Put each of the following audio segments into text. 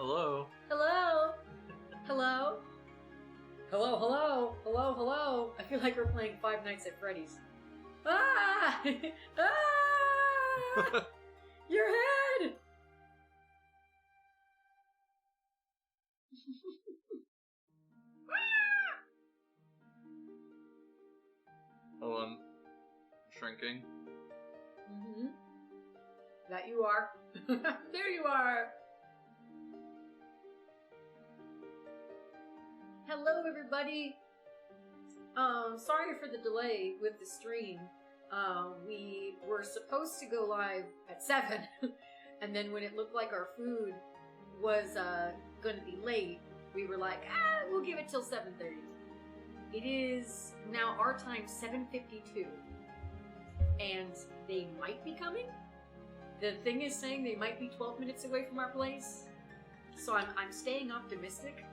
Hello. Hello? Hello? Hello, hello, hello, hello. I feel like we're playing Five Nights at Freddy's. Ah! Ah! Your head! Hold on. I'm shrinking. Mm-hmm. That you are. There you are! Hello, everybody. Sorry for the delay with the stream. We were supposed to go live at 7, and then when it looked like our food was going to be late, we were like, we'll give it till 7:30. It is now our time 7:52, and they might be coming. The thing is saying they might be 12 minutes away from our place, so I'm staying optimistic,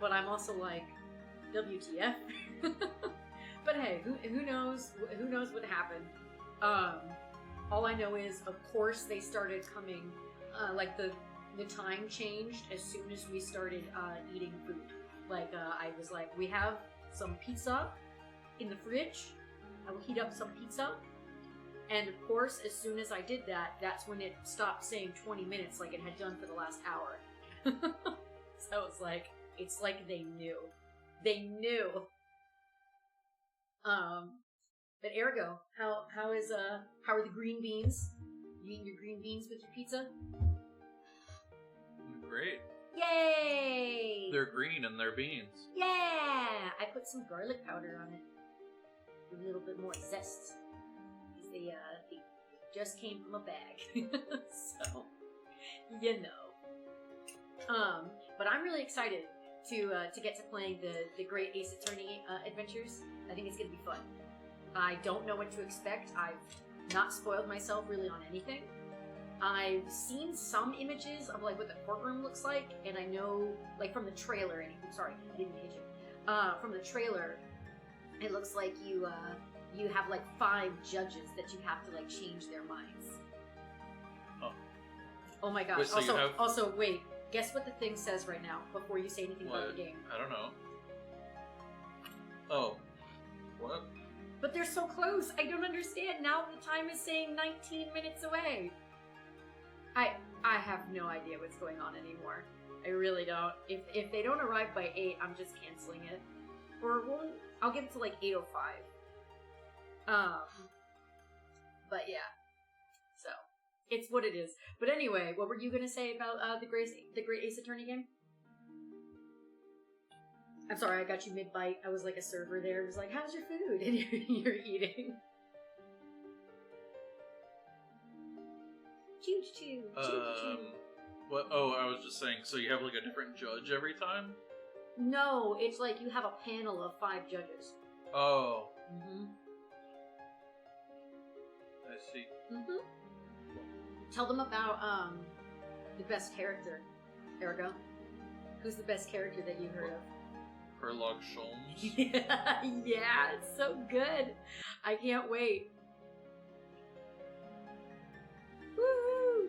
but I'm also like, WTF? But hey, who knows? Who knows what happened? All I know is, of course, they started coming. Like the time changed as soon as we started eating food. Like I was like, we have some pizza in the fridge. I will heat up some pizza. And of course, as soon as I did that, that's when it stopped saying 20 minutes like it had done for the last hour. So it's like they knew. They knew. But ergo, how are the green beans? You eating your green beans with your pizza? Great. Yay! They're green and they're beans. Yeah! I put some garlic powder on it. Give it a little bit more zest. Because they just came from a bag. So, you know. But I'm really excited to get to playing the Great Ace Attorney adventures. I think it's going to be fun. I don't know what to expect. I've not spoiled myself really on anything. I've seen some images of like what the courtroom looks like, and I know, like from the trailer. Sorry, I didn't hit you. From the trailer, it looks like you have like 5 judges that you have to like change their minds. Oh my gosh! Wait, so also, wait. Guess what the thing says right now before you say anything about the game. I don't know. Oh, what? But they're so close. I don't understand. Now the time is saying 19 minutes away. I have no idea what's going on anymore. I really don't. If they don't arrive by 8, I'm just canceling it. Or I'll get it to like 8:05. But yeah. So it's what it is. But anyway, what were you gonna say about the Great Ace Attorney game? I'm sorry, I got you mid-bite. I was like a server there. It was like, how's your food? And you're eating. Choo-choo, choo-choo. What? Oh, I was just saying, so you have like a different judge every time? No, it's like you have a panel of 5 judges. Oh. Mm-hmm. I see. Mm-hmm. Tell them about, the best character, Ergo. Who's the best character that you've heard of? Herlock Sholmes? Yeah, it's so good. I can't wait. Woo!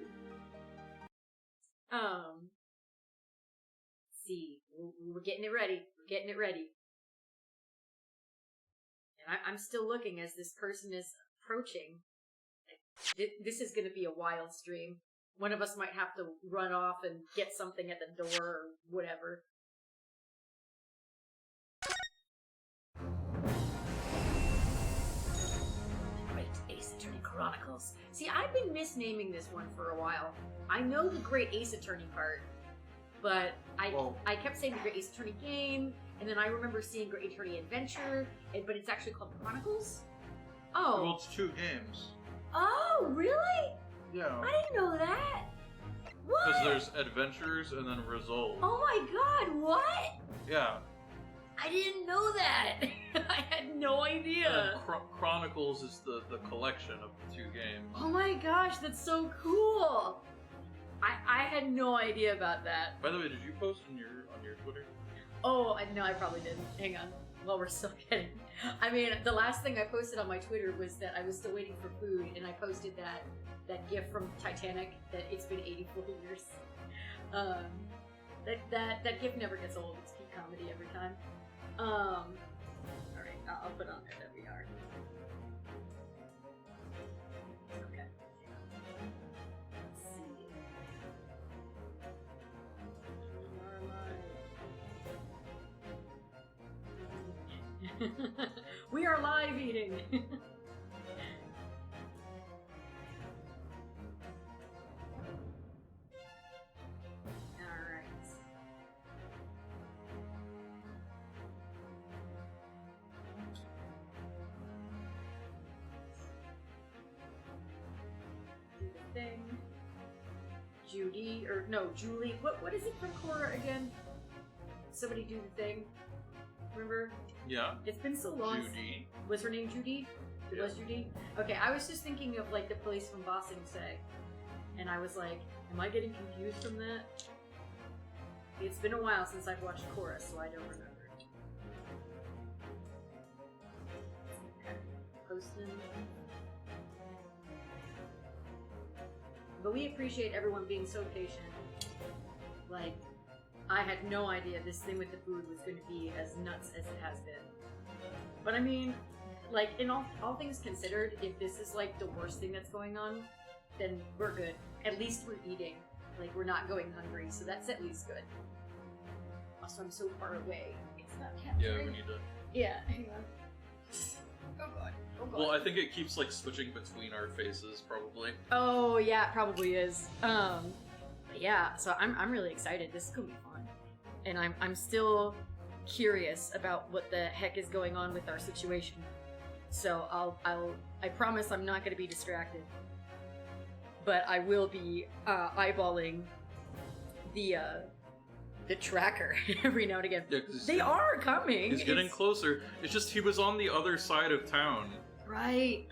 See, we're getting it ready. We're getting it ready. And I'm still looking as this person is approaching. This is going to be a wild stream. One of us might have to run off and get something at the door or whatever. Great Ace Attorney Chronicles. See, I've been misnaming this one for a while. I know the Great Ace Attorney part, but I kept saying the Great Ace Attorney game, and then I remember seeing Great Attorney Adventure, but it's actually called Chronicles? Oh. Well, it's 2 games. Oh, really? Yeah. I didn't know that. What? Because there's Adventures and then Resolve. Oh my god, what? Yeah. I didn't know that. I had no idea. And Chronicles is the collection of the 2 games. Oh my gosh, that's so cool. I had no idea about that. By the way, did you post on your Twitter? Oh, no, I probably didn't. Hang on. While we're still getting... I mean, the last thing I posted on my Twitter was that I was still waiting for food, and I posted that gif from Titanic, that it's been 84 years. That gif never gets old. It's peak comedy every time. Alright, I'll put on there that we are. Okay. Let's see. We are live eating! Thing. Julie. What is it from Korra again? Somebody do the thing. Remember? Yeah. It's been so long. Judy. Was her name Judy? It was Judy? Okay, I was just thinking of like the place from Ba Sing Se. And I was like, am I getting confused from that? It's been a while since I've watched Korra, so I don't remember. Okay. Posting. But we appreciate everyone being so patient. Like, I had no idea this thing with the food was going to be as nuts as it has been. But I mean, like, in all things considered, if this is like the worst thing that's going on, then we're good. At least we're eating. Like, we're not going hungry, so that's at least good. Also, I'm so far away. It's not capturing. Yeah, we need to... Yeah, hang on. Oh god. Oh god. Well, I think it keeps, like, switching between our faces, probably. Oh, yeah, it probably is. But yeah, so I'm really excited. This is gonna be fun. And I'm still curious about what the heck is going on with our situation. So I promise I'm not gonna be distracted. But I will be eyeballing the tracker every now and again. Yeah, they are coming! He's getting closer. It's just he was on the other side of town. Right.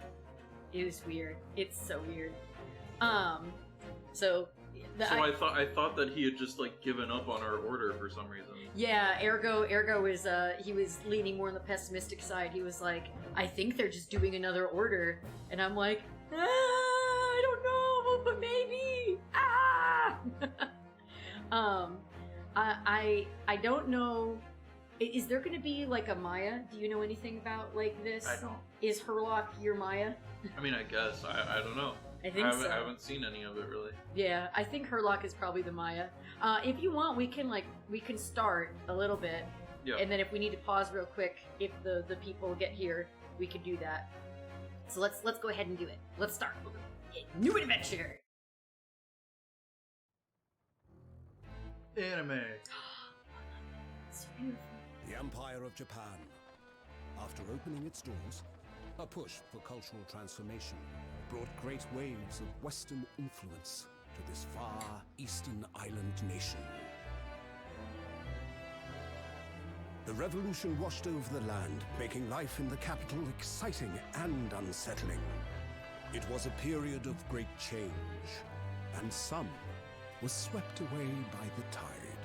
It was weird. It's so weird. So I thought that he had just like given up on our order for some reason. Yeah, Ergo was he was leaning more on the pessimistic side. He was like, I think they're just doing another order. And I'm like, I don't know, but maybe. I don't know. Is there going to be like a Maya? Do you know anything about like this? I don't. Is Herlock your Maya? I mean, I guess. I don't know. I think so. I haven't seen any of it really. Yeah, I think Herlock is probably the Maya. If you want, we can start a little bit. Yeah. And then if we need to pause real quick, if the people get here, we could do that. So let's go ahead and do it. Let's start. New adventure. Anime. It's beautiful. The Empire of Japan. After opening its doors, a push for cultural transformation brought great waves of Western influence to this far eastern island nation. The revolution washed over the land, making life in the capital exciting and unsettling. It was a period of great change, and some was swept away by the tide.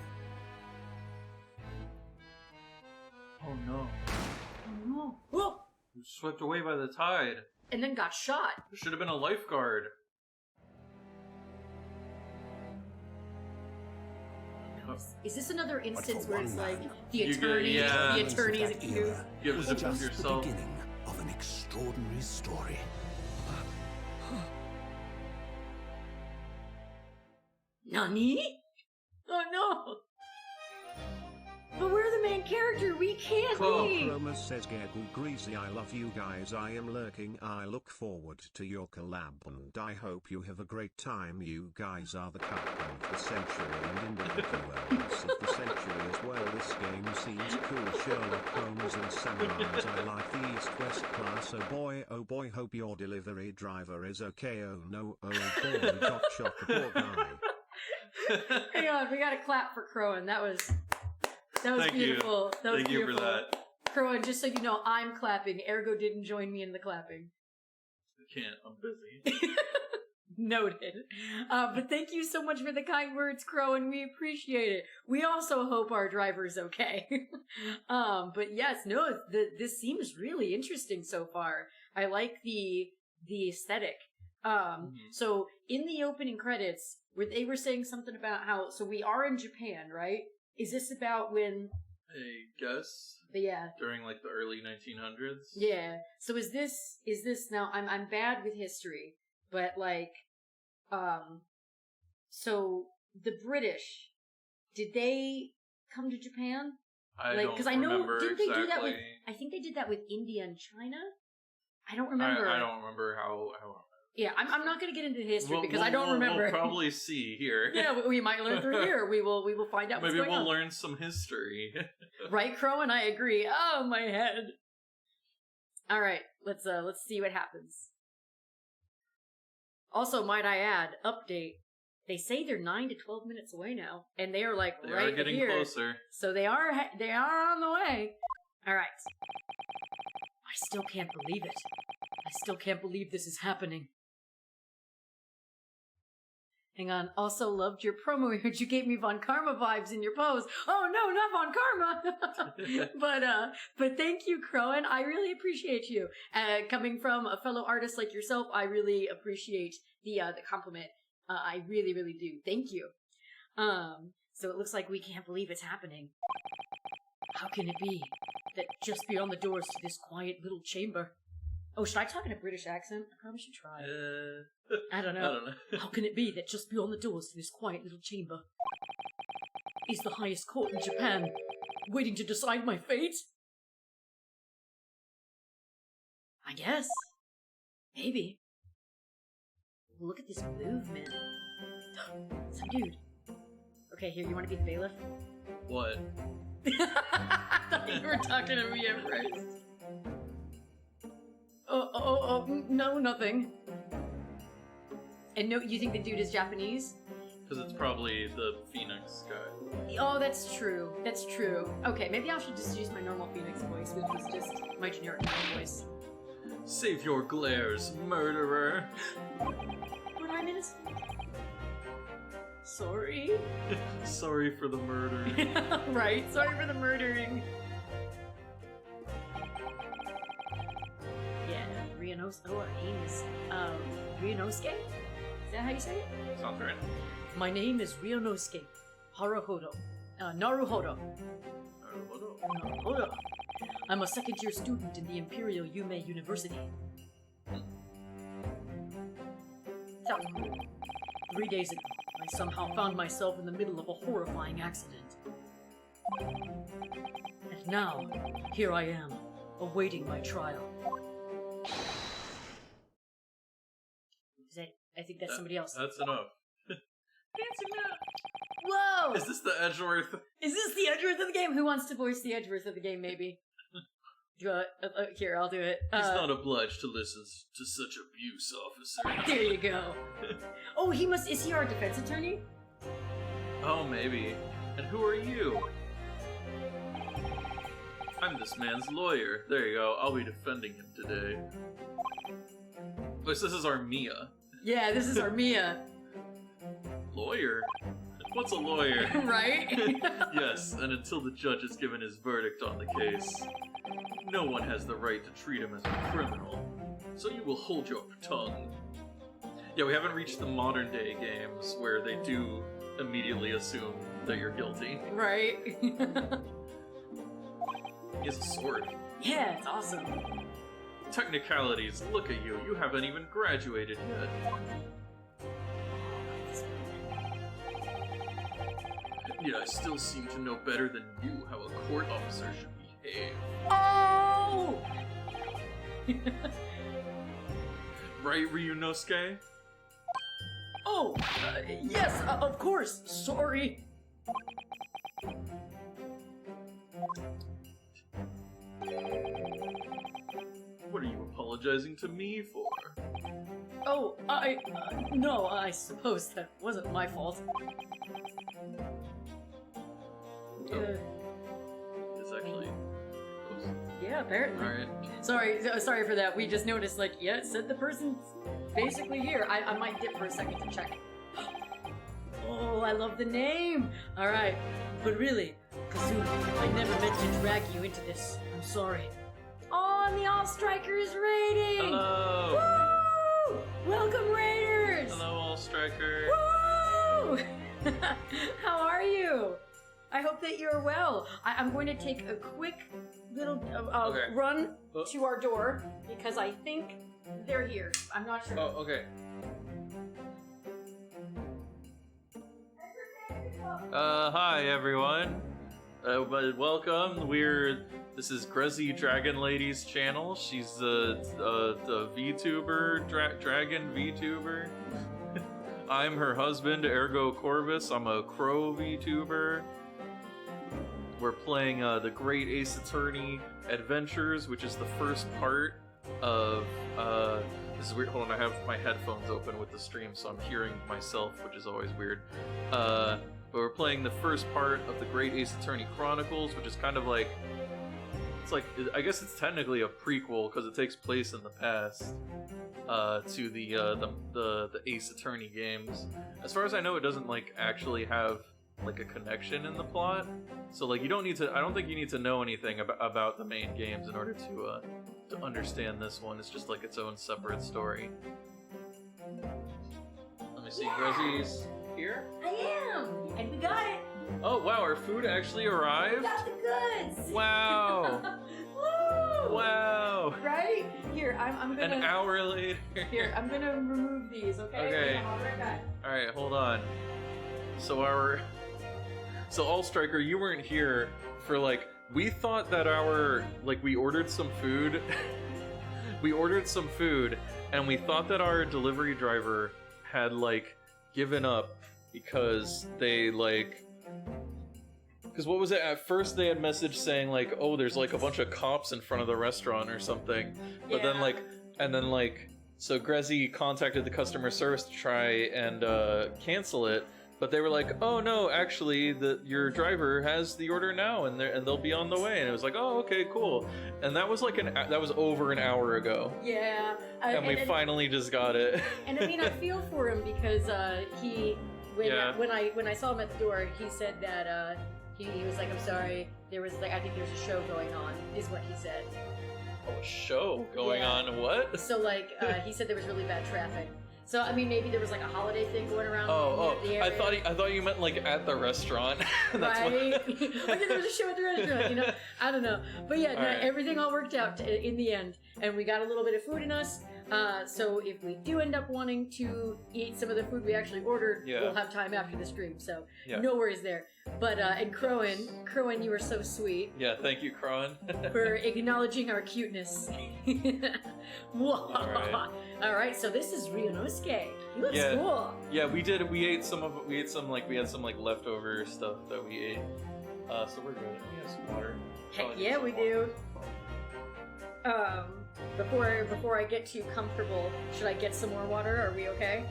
Oh no. Oh no. Whoa! He was swept away by the tide. And then got shot. There should have been a lifeguard. Is this another instance for where one it's like man, the attorney is accused? You have to was defend just yourself. the beginning of an extraordinary story. Nani? Oh no! But we're the main character, we can't leave! Chroma says Gaggle Greasy, I love you guys, I am lurking, I look forward to your collab and I hope you have a great time. You guys are the couple of the century and in the multiverse of the century as well. This game seems cool. Sherlock Holmes and samurais, I like the East-West class. Oh boy, hope your delivery driver is okay. Oh no, oh boy, got shot, the poor guy. Hang on, we gotta clap for Crowan. That was Thank beautiful. You. Thank you for that. Crowan, just so you know, I'm clapping. Ergo didn't join me in the clapping. I can't. I'm busy. Noted. But thank you so much for the kind words, Crowan. We appreciate it. We also hope our driver's okay. But yes, no, this seems really interesting so far. I like the aesthetic. So in the opening credits, where they were saying something about how, so we are in Japan, right? Is this about when? I guess. Yeah. During like the early 1900s. Yeah. So is this now? I'm bad with history, but like, so the British, did they come to Japan? I like, don't because I know, remember didn't exactly. they do that with? I think they did that with India and China. I don't remember. I don't remember how. Yeah, I'm not going to get into history because I don't remember. We'll probably see here. Yeah, we might learn through here. We will find out what's Maybe going on. we'll learn some history. Right, Crow, and I agree. Oh, my head. All right, let's see what happens. Also, might I add, update. They say they're 9 to 12 minutes away now, and they are like they right are getting here. closer. So they are on the way. All right. I still can't believe it. I still can't believe this is happening. Hang on. Also loved your promo. You gave me Von Karma vibes in your pose. Oh no, not Von Karma. but thank you, Crowan. I really appreciate you. Coming from a fellow artist like yourself, I really appreciate the compliment. I really, really do. Thank you. So it looks like we can't believe it's happening. How can it be that just beyond the doors to this quiet little chamber? Oh, should I talk in a British accent? I probably should try. I don't know. How can it be that just beyond the doors to this quiet little chamber is the highest court in Japan, waiting to decide my fate? I guess. Maybe. Look at this movement. Some dude. Okay, here, you want to be the bailiff? What? I thought you were talking to me at first. Oh, no, nothing. And no, you think the dude is Japanese? Because it's probably the Phoenix guy. Oh, that's true. That's true. Okay, maybe I should just use my normal Phoenix voice, which was just my generic voice. Save your glares, murderer! What I miss? Sorry? Sorry for the murder. Right, sorry for the murdering. Yeah, Ryunosuke. Oh, her name is, Ryunosuke? Is that how you say it? Sounds right. My name is Ryunosuke Naruhodo. Naruhodo. Naruhodo. I'm a second-year student in the Imperial Yume University. Sounds cool. 3 days ago, I somehow found myself in the middle of a horrifying accident. And now, here I am, awaiting my trial. I think that's somebody else. That's enough. That's enough. Whoa! Is this the Edgeworth? Is this the Edgeworth of the game? Who wants to voice the Edgeworth of the game, maybe? Here, I'll do it. He's not obliged to listen to such abuse, officer. There you go. Oh, is he our defense attorney? Oh, maybe. And who are you? I'm this man's lawyer. There you go. I'll be defending him today. This is our Mia. Yeah, this is our Mia. Lawyer? What's a lawyer? Right? Yes, and until the judge has given his verdict on the case, no one has the right to treat him as a criminal. So you will hold your tongue. Yeah, we haven't reached the modern day games where they do immediately assume that you're guilty. Right? He has a sword. Yeah, it's awesome. Technicalities, look at you. You haven't even graduated yet. Yet I still seem to know better than you how a court officer should behave. Oh! Right, Ryunosuke? Oh, yes, of course. Sorry. What are you apologizing to me for? Oh, no, I suppose that wasn't my fault. It's actually close. Yeah, apparently. Alright. Sorry for that. We just noticed, like, yeah, it said the person's basically here. I might dip for a second to check. Oh, I love the name! Alright, but really, Kazuma, I never meant to drag you into this. I'm sorry. Oh, and the All Strikers rating! Hello! Woo! Welcome, Raiders! Hello, All Striker. Woo! How are you? I hope that you're well. I'm going to take a quick little Okay. run to our door because I think they're here. I'm not sure. Oh, okay. Hi everyone. Welcome. This is Grezzy Dragon Lady's channel. She's the VTuber, Dragon VTuber. I'm her husband, Ergo Corvus. I'm a Crow VTuber. We're playing the Great Ace Attorney Adventures, which is the first part of this is weird. Hold on, I have my headphones open with the stream, so I'm hearing myself, which is always weird. But we're playing the first part of the Great Ace Attorney Chronicles, which is kind of like, it's like, I guess it's technically a prequel because it takes place in the past to the Ace Attorney games. As far as I know, it doesn't like actually have like a connection in the plot, so like you don't need to. I don't think you need to know anything about the main games in order to understand this one. It's just like its own separate story. Let me see, Grezzy's here. I am, and we got it. Oh wow, our food actually arrived. We got the goods. Wow. Woo! Wow. Right here, I'm gonna. An hour later. Here, I'm gonna remove these. Okay. Okay. I'll be right back. All right, hold on. So All Striker, you weren't here for like. We thought that we ordered some food. We ordered some food, and we thought that our delivery driver had like given up because they like. Because what was it? At first they had messaged saying like, oh, there's like a bunch of cops in front of the restaurant or something. But then so Grezzy contacted the customer service to try and cancel it. But they were like, oh no, actually, your driver has the order now, and they'll be on the way. And it was like, oh, okay, cool. And that was like that was over an hour ago. Yeah. And we finally just got it. And I mean, I feel for him because when I saw him at the door, he said that he was like, I'm sorry, I think there's a show going on, is what he said. Oh, a show going on? What? So like, he said there was really bad traffic. So I mean, maybe there was like a holiday thing going around. The area. I thought you meant like at the restaurant. That's right? Okay, there was a show at the restaurant. You know, I don't know, but yeah, right. Everything all worked out in the end, and we got a little bit of food in us. So if we do end up wanting to eat some of the food we actually ordered, we'll have time after the stream. So no worries there. But and Crowan, you were so sweet. Yeah, thank you, Crowan, for acknowledging our cuteness. All right, so this is Ryunosuke. He looks cool. Yeah, we had some leftover stuff that we ate. So we're good. We have some water. Heck yeah, we do. Before I get too comfortable, should I get some more water? Are we okay?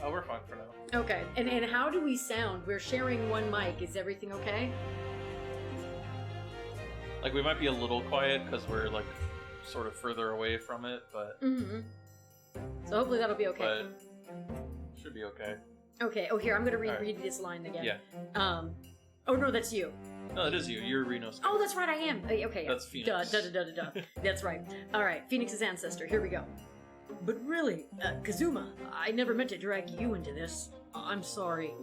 Oh, we're fine for now. Okay. And how do we sound? We're sharing one mic. Is everything okay? Like, we might be a little quiet because we're like sort of further away from it, but so hopefully that'll be okay. But should be okay. Okay. Oh, here, I'm gonna reread this line again. Yeah. Oh no, that's you. No, it is you. You're Ryunosuke. Oh, that's right, I am. Okay. That's Phoenix. Duh. That's right. All right, Phoenix's ancestor. Here we go. But really, Kazuma, I never meant to drag you into this. I'm sorry.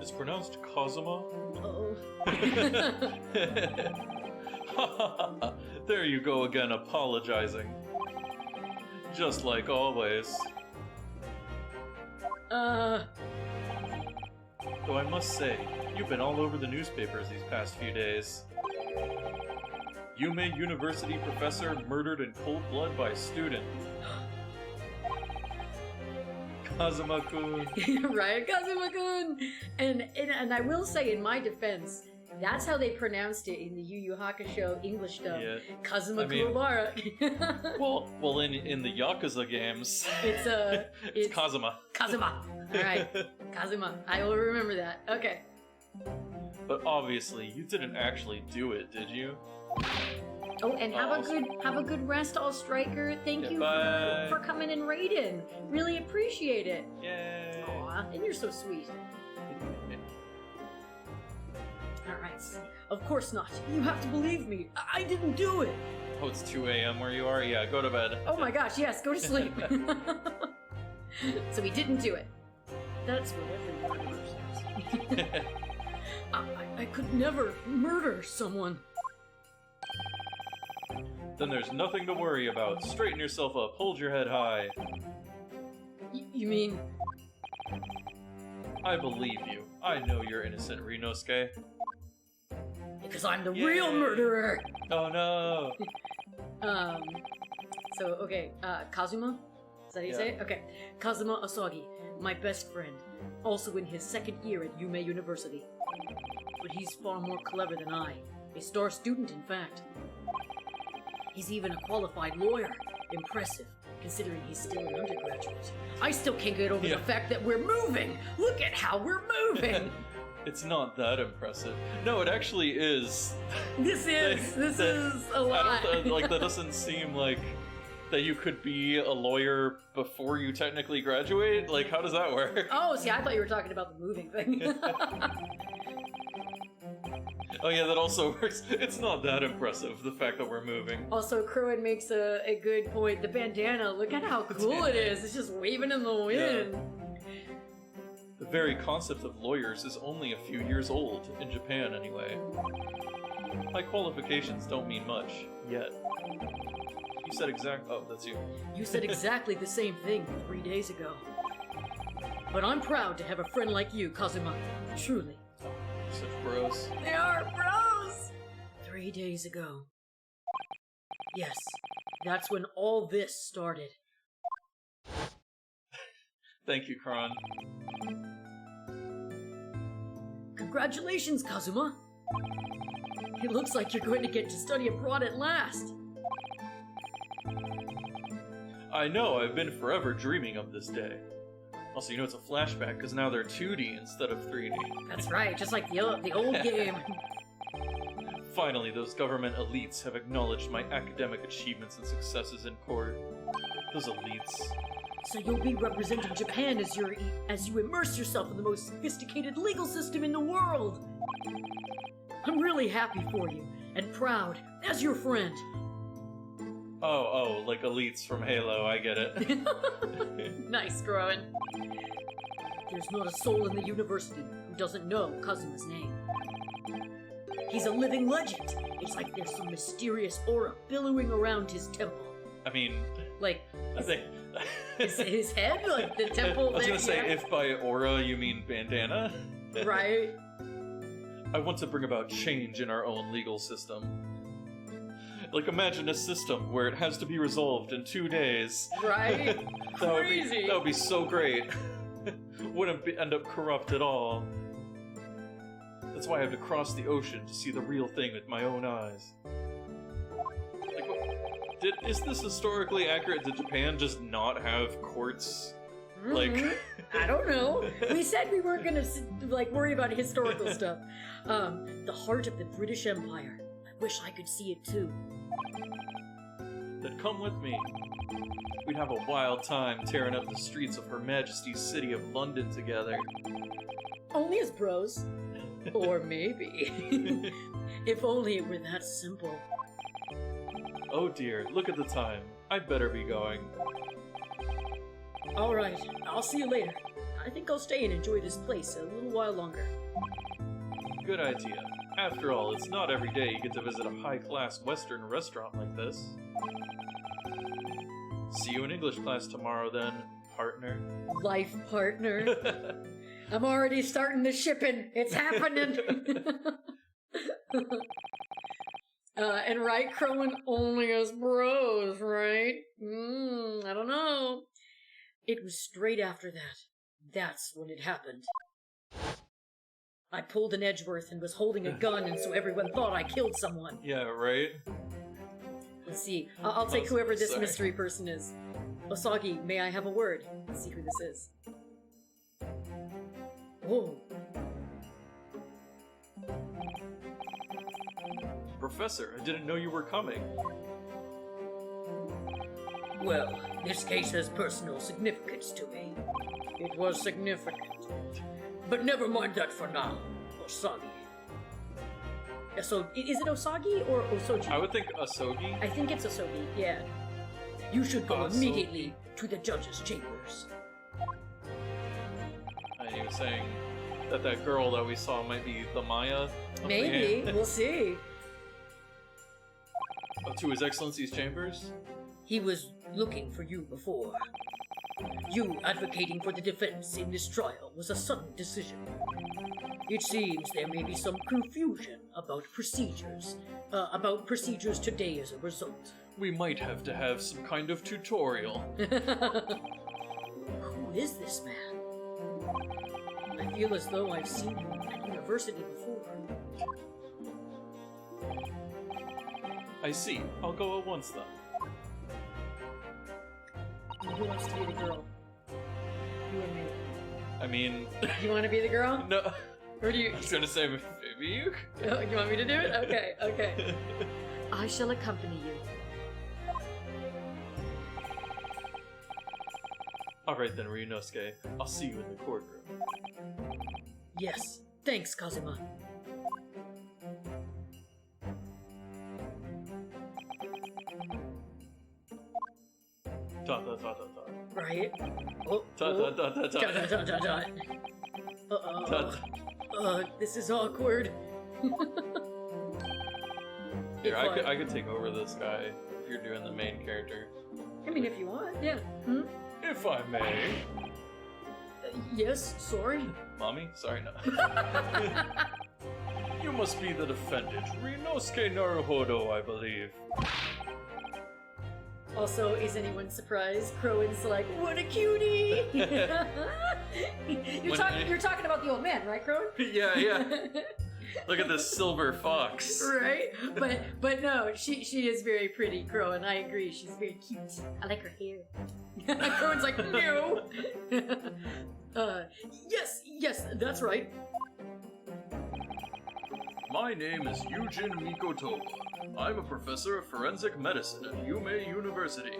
It's pronounced Kazuma. Oh. There you go again, apologizing. Just like always. Though I must say, you've been all over the newspapers these past few days. Yume University professor murdered in cold blood by student. Kazuma-kun. Right, Kazuma-kun! And I will say, in my defense, that's how they pronounced it in the Yu Yu Hakusho English dub. Yeah. Kazuma Kuwabara. well, in the Yakuza games, it's Kazuma. Kazuma. All right, Kazuma. I will remember that. Okay. But obviously, you didn't actually do it, did you? Oh, and have a good rest, All Striker. Thank you for coming and raiding. Really appreciate it. Yay! Aw, and you're so sweet. All right. Of course not. You have to believe me. I didn't do it. Oh, it's 2 a.m. where you are? Yeah, go to bed. Oh my gosh, yes, go to sleep. So he didn't do it. That's what every murderer says. I could never murder someone. Then there's nothing to worry about. Straighten yourself up. Hold your head high. You mean... I believe you. I know you're innocent, Ryunosuke. Because I'm the Yay. real murderer! Oh no! So, okay, Kazuma? Is that how you say it? Okay. Kazuma Asagi, my best friend. Also in his second year at Yume University. But he's far more clever than I. A star student, in fact. He's even a qualified lawyer. Impressive, considering he's still an undergraduate. I still can't get over the fact that we're moving! Look at how we're moving! It's not that impressive. No, it actually is. This is a lot. That doesn't seem like that you could be a lawyer before you technically graduate. Like, how does that work? Oh, see, I thought you were talking about the moving thing. Oh yeah, that also works. It's not that impressive, the fact that we're moving. Also, Crowin makes a good point. The bandana, look at how cool it is. It's just waving in the wind. Yeah. The very concept of lawyers is only a few years old, in Japan anyway. High qualifications don't mean much, yet. You said oh, that's you. You said exactly the same thing 3 days ago. But I'm proud to have a friend like you, Kazuma. Truly. Such bros. They are bros! 3 days ago. Yes, that's when all this started. Thank you, Kron. Congratulations, Kazuma! It looks like you're going to get to study abroad at last! I know, I've been forever dreaming of this day. Also, you know it's a flashback, because now they're 2D instead of 3D. That's right, just like the old game. Finally, those government elites have acknowledged my academic achievements and successes in court. Those elites. So you'll be representing Japan as you immerse yourself in the most sophisticated legal system in the world! I'm really happy for you, and proud, as your friend. Oh, like elites from Halo, I get it. Nice, Growin. There's not a soul in the university who doesn't know Kazuma's name. He's a living legend. It's like there's some mysterious aura billowing around his temple. I mean... Like... I think... his head? Like the temple I was gonna say, yeah. if by aura you mean bandana. Right. I want to bring about change in our own legal system. Like, imagine a system where it has to be resolved in 2 days. Right? That would be so great. Wouldn't end up corrupt at all. That's why I have to cross the ocean to see the real thing with my own eyes. Like, is this historically accurate? Did Japan just not have courts? Like, I don't know. We said we weren't gonna worry about historical stuff. The heart of the British Empire. I wish I could see it too. Then come with me. We'd have a wild time tearing up the streets of Her Majesty's city of London together. Only as bros. Or maybe. If only it were that simple. Oh dear, look at the time. I'd better be going. Alright, I'll see you later. I think I'll stay and enjoy this place a little while longer. Good idea. After all, it's not every day you get to visit a high-class Western restaurant like this. See you in English class tomorrow then, partner. Life partner. I'm already starting the shipping. It's happening. And right, Crowin, only as bros, right? I don't know. It was straight after that. That's when it happened. I pulled an Edgeworth and was holding a gun, and so everyone thought I killed someone. Yeah, right? Let's see. I'll take whoever this mystery person is. Osagi, may I have a word? Let's see who this is. Whoa. Professor, I didn't know you were coming. Well, this case has personal significance to me. It was significant. But never mind that for now. Osagi. So, is it Osagi or Osoji? I would think Asogi. I think it's Osogi, yeah. You should go immediately to the judge's chambers. is saying that that girl that we saw might be the Maya. of the Maybe. game. We'll see. To His Excellency's chambers? He was looking for you before. You advocating for the defense in this trial was a sudden decision. It seems there may be some confusion about procedures today as a result. We might have to have some kind of tutorial. Who is this man? I feel as though I've seen him at university before. I see. I'll go at once then. Who wants to be the girl? You and me. I mean, You want to be the girl? no. Or do you... I was gonna say maybe you. Oh, you want me to do it? Okay, okay. I shall accompany you. Alright then, Ryunosuke. I'll see you in the courtroom. Yes, thanks, Kazuma. Dot dot dot dot dot. Right? Oh, Dot dot dot dot dot, dot. dot, dot, dot. Dot. This is awkward. Here, I could take over this guy if you're doing the main character. I mean, if you want, yeah. Hmm? If I may. Yes, sorry. Mommy? Sorry, no. You must be the defendant, Ryunosuke Naruhodo, I believe. Also, is anyone surprised? Crowin's like, what a cutie! you're talking about the old man, right, Crowin? Yeah, yeah. Look at this silver fox. Right? But no, she is very pretty, Crowin. I agree. She's very cute. I like her hair. Crowin's like, no! Yes, that's right. My name is Eugene Mikoto. I'm a professor of forensic medicine at Yume University.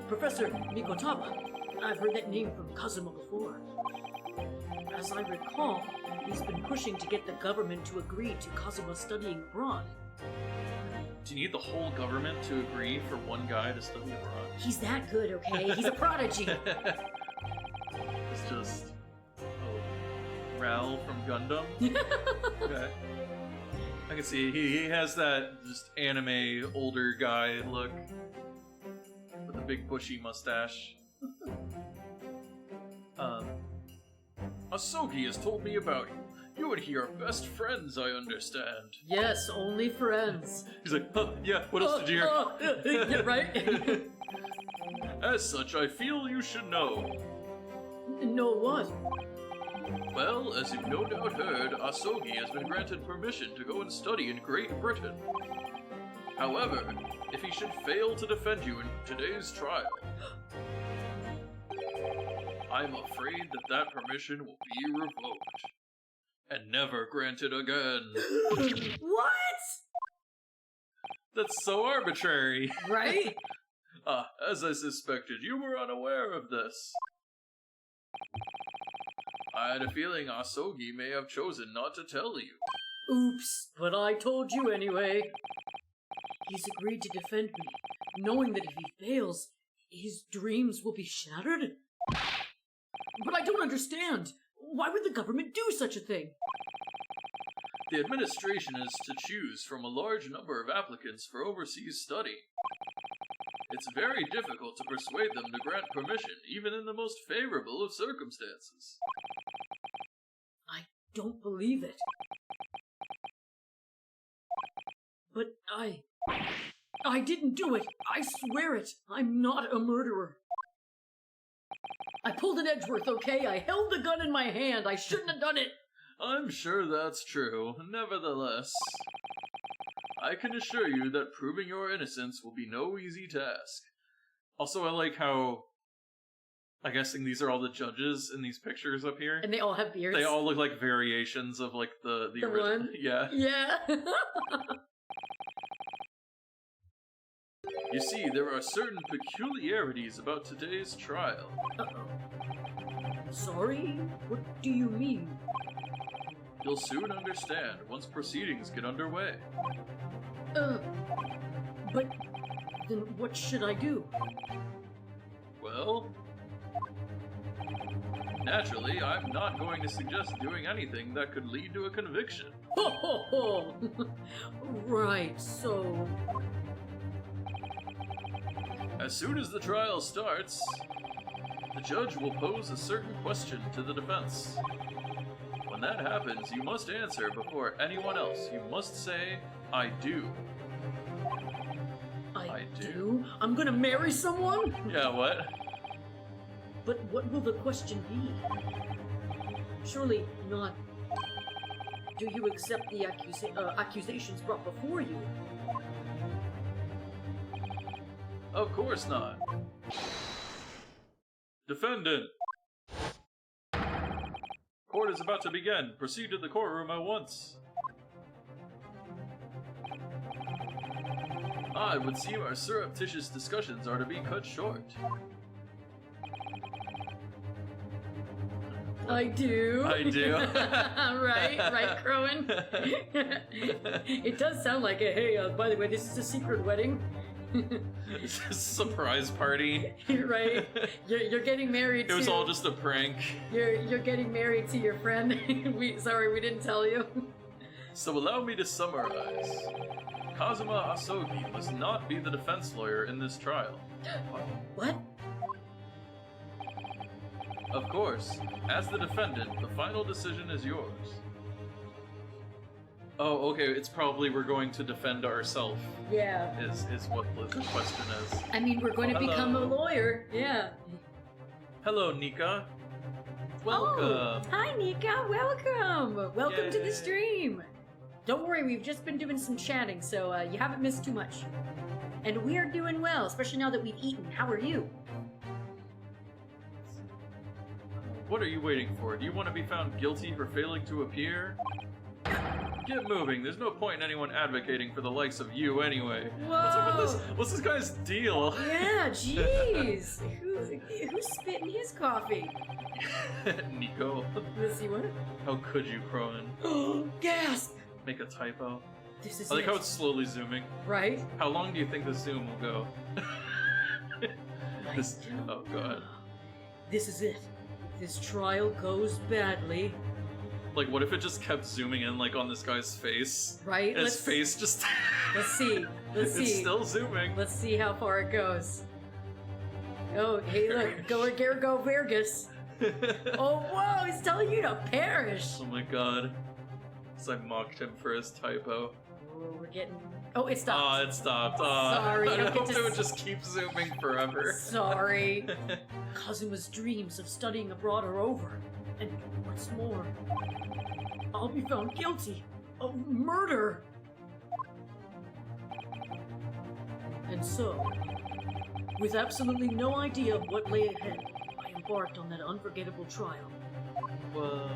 Professor Mikotama. I've heard that name from Kazuma before. As I recall, he's been pushing to get the government to agree to Kazuma studying abroad. Do you need the whole government to agree for one guy to study abroad? He's that good, okay? He's a prodigy. It's just... Oh, Ral from Gundam? Okay. I can see he has that just anime older guy look with a big bushy mustache. Asogi has told me about you. You and he are best friends, I understand. Yes, only friends. He's like, huh, yeah, what else did you hear? Yeah, right? As such, I feel you should know. Know what? Well, as you've no doubt heard, Asogi has been granted permission to go and study in Great Britain. However, if he should fail to defend you in today's trial, I'm afraid that permission will be revoked. And never granted again. What? That's so arbitrary. Right? As I suspected, you were unaware of this. I had a feeling Asogi may have chosen not to tell you. Oops, but I told you anyway. He's agreed to defend me, knowing that if he fails, his dreams will be shattered? But I don't understand. Why would the government do such a thing? The administration is to choose from a large number of applicants for overseas study. It's very difficult to persuade them to grant permission, even in the most favorable of circumstances. I don't believe it. But I didn't do it. I swear it. I'm not a murderer. I pulled an Edgeworth, okay? I held the gun in my hand. I shouldn't have done it. I'm sure that's true. Nevertheless, I can assure you that proving your innocence will be no easy task. Also, I like how... I'm guessing these are all the judges in these pictures up here. And they all have beards. They all look like variations of, like, the one? Yeah. Yeah. You see, there are certain peculiarities about today's trial. Uh-oh. Sorry? What do you mean? You'll soon understand once proceedings get underway. But then what should I do? Well, Naturally, I'm not going to suggest doing anything that could lead to a conviction. Ho ho ho! Right, so... As soon as the trial starts, the judge will pose a certain question to the defense. When that happens, you must answer before anyone else. You must say, I do. I do? I'm gonna marry someone? Yeah, what? But what will the question be? Surely not... Do you accept the accusations brought before you? Of course not. Defendant! Court is about to begin. Proceed to the courtroom at once. It would seem our surreptitious discussions are to be cut short. I do. I do. right, Crowan? It does sound like it. Hey, by the way, this is a secret wedding. It's a surprise party. Right? You're getting married to... It was all just a prank. You're getting married to your friend. Sorry, we didn't tell you. So allow me to summarize. Kazuma Asogi must not be the defense lawyer in this trial. What? Of course, as the defendant, the final decision is yours. Oh, okay, it's probably we're going to defend ourselves. Yeah. Is what the question is. I mean, we're going to become a lawyer. Yeah. Hello, Nika. Welcome. Oh, hi, Nika. Welcome. Welcome to Yay. the stream. Don't worry, we've just been doing some chatting, so you haven't missed too much. And we are doing well, especially now that we've eaten. How are you? What are you waiting for? Do you want to be found guilty for failing to appear? Get moving. There's no point in anyone advocating for the likes of you anyway. Whoa. What's up with this? What's this guy's deal? Yeah, jeez. Who's spitting his coffee? Nico. Let's see what? How could you, Cronin? Gasp! Make a typo? This is I like it. how it's slowly zooming. Right? How long do you think the zoom will go? Nice. Oh god. This is it. If this trial goes badly... Like, what if it just kept zooming in, like, on this guy's face? Right? And his face just... Let's see. Let's see. It's still zooming. Let's see how far it goes. Oh, hey, look. Go Vergus. Oh, whoa, he's telling you to perish. Oh my god. So I mocked him for his typo. Oh, we're getting... Oh, it stopped. Oh, it stopped. Sorry, I I don't hoped get it to would just keep zooming forever. Sorry. Kazuma's dreams of studying abroad are over. And what's more, I'll be found guilty of murder. And so, with absolutely no idea of what lay ahead, I embarked on that unforgettable trial. Whoa.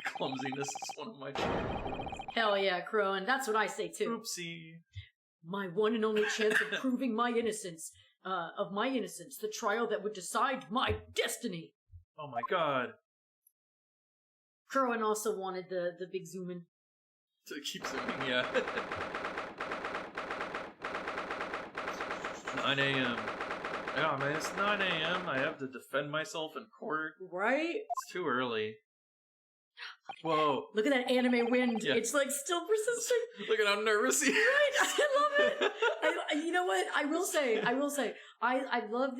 Clumsiness is one of my traits. Hell yeah, Crowan. That's what I say too. Oopsie. My one and only chance of proving my innocence, the trial that would decide my destiny. Oh my god. Crowan also wanted the big zoom in. To keep zooming, yeah. 9 a.m. Yeah, man, it's 9 a.m. I have to defend myself in court. Right? It's too early. Whoa. Look at that anime wind. Yeah. It's like still persisting. Look at how nervous he is. Right? I love it. You know what? I will say. I love I love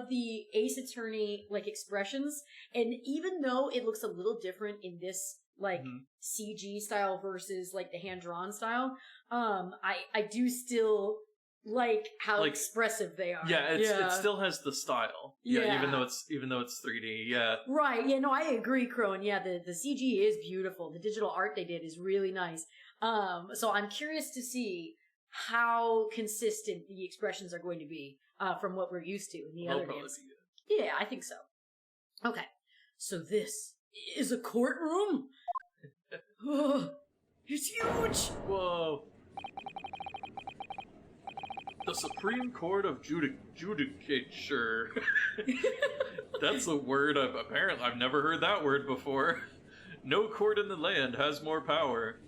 the Ace Attorney like expressions, and even though it looks a little different in this like CG style versus like the hand drawn style, I do still like how Like, expressive they are. Yeah, it still has the style. Yeah. Even though it's 3D. Yeah. Right, yeah, no, I agree, Crowan. Yeah, the CG is beautiful. The digital art they did is really nice. So I'm curious to see how consistent the expressions are going to be from what we're used to in the other games. Yeah, I think so. Okay, so this is a courtroom? Oh, it's huge! Whoa. The Supreme Court of Judicature. That's a word I've never heard that word before. No court in the land has more power.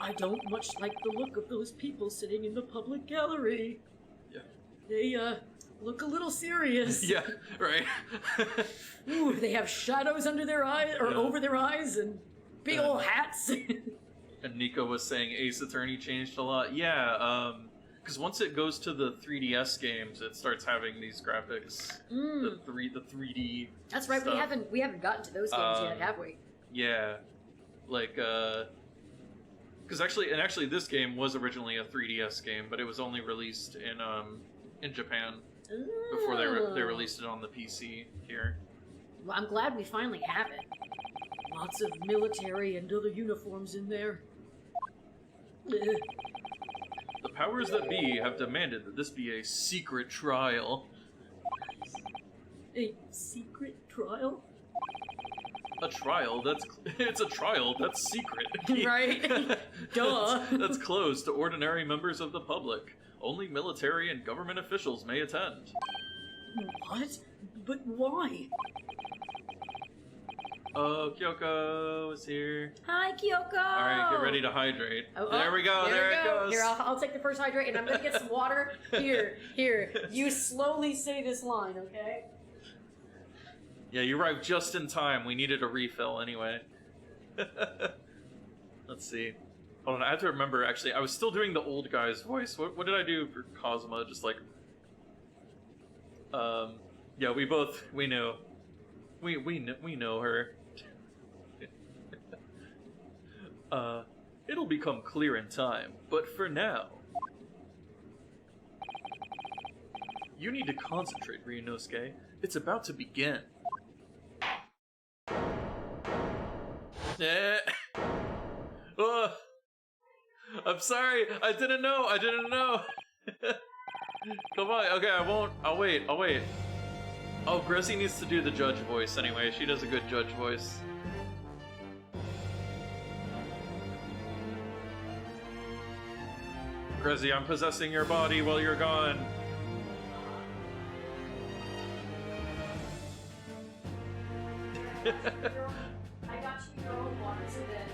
I don't much like the look of those people sitting in the public gallery. Yeah. They, look a little serious. Yeah, right. Ooh, they have shadows under their eyes, or Yeah. over their eyes, and big Yeah. old hats. And Nico was saying Ace Attorney changed a lot. Yeah, because once it goes to the 3DS games, it starts having these graphics. The 3D. That's right. stuff. We haven't gotten to those games yet, have we? Yeah, like because actually this game was originally a 3DS game, but it was only released in Japan before they released it on the PC here. Well, I'm glad we finally have it. Lots of military and other uniforms in there. Ugh. The powers that be have demanded that this be a secret trial. A secret trial? A trial it's a trial that's secret. Right? Duh. That's closed to ordinary members of the public. Only military and government officials may attend. What? But why? Oh, Kyoko is here. Hi, Kyoko! Alright, get ready to hydrate. Oh, there we go, there it goes. Here, I'll take the first hydrate, and I'm gonna get some water. Here. You slowly say this line, okay? Yeah, you arrived just in time. We needed a refill anyway. Let's see. Hold on, I have to remember, actually, I was still doing the old guy's voice. What did I do for Cosma? Just like... yeah, we know. We know her. It'll become clear in time, but for now... You need to concentrate, Ryunosuke. It's about to begin. Oh, I'm sorry. I didn't know. Come on. Okay, I won't. I'll wait. Oh, Gracie needs to do the judge voice anyway. She does a good judge voice. Gracie, I'm possessing your body while you're gone. I got you your own water so that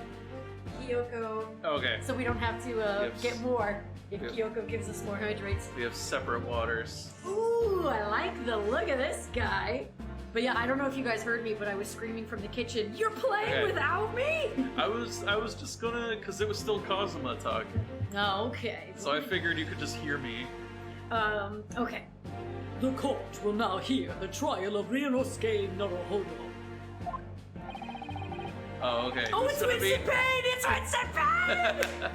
Kyoko... Okay. So we don't have to Yes. get more if Yep. Kyoko gives us more hydrates. We have separate waters. Ooh, I like the look of this guy. But yeah, I don't know if you guys heard me, but I was screaming from the kitchen, "You're playing Okay. without me?" I was just gonna, cause it was still Cosma talking, Oh, okay. so I figured you could just hear me. Okay. The court will now hear the trial of Ryunosuke Naruhodo. Oh, okay. Oh, Who's it's gonna Winston Payne! It's Winston Payne!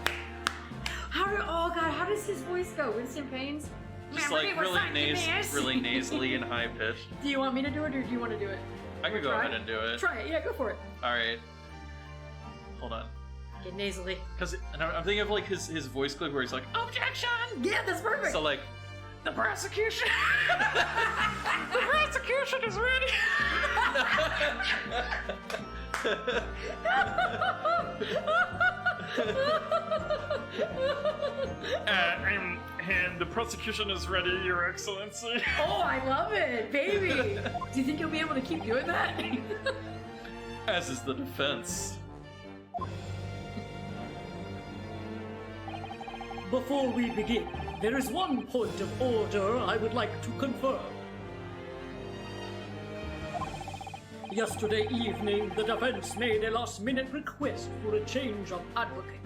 Oh god, how does his voice go? Winston Payne's? Just Remember like we were really, succubus? really nasally and high pitched. Do you want me to do it or do you want to do it? I can go Try? ahead and do it. Try it, yeah, go for it. All right. Hold on. Get nasally. Cause I'm thinking of like his voice clip where he's like, objection. Yeah, that's perfect. So like, the prosecution. The prosecution is ready. And the prosecution is ready, Your Excellency. Oh, I love it, baby. Do you think you'll be able to keep doing that? As is the defense. Before we begin, there is one point of order I would like to confirm. Yesterday evening, the defense made a last-minute request for a change of advocate.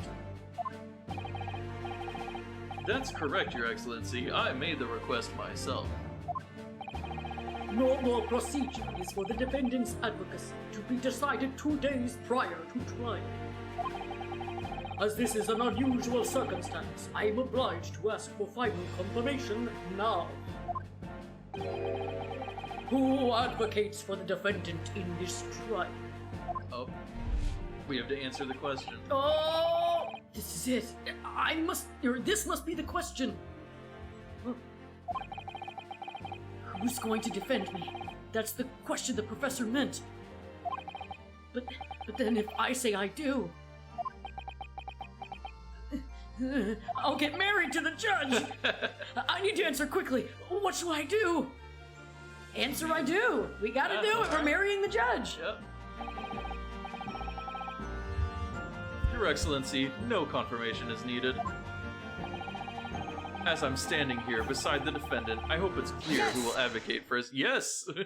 That's correct, Your Excellency. I made the request myself. Normal procedure is for the defendant's advocacy to be decided 2 days prior to trial. As this is an unusual circumstance, I am obliged to ask for final confirmation now. Who advocates for the defendant in this trial? Oh, we have to answer the question. Oh, this is it. This must be the question. Who's going to defend me? That's the question the professor meant. But then if I say I do, I'll get married to the judge. I need to answer quickly. What shall I do? Answer I do. We gotta do it. We're marrying the judge. Yep. Your Excellency, no confirmation is needed. As I'm standing here beside the defendant, I hope it's clear who will advocate for his— Yes! Look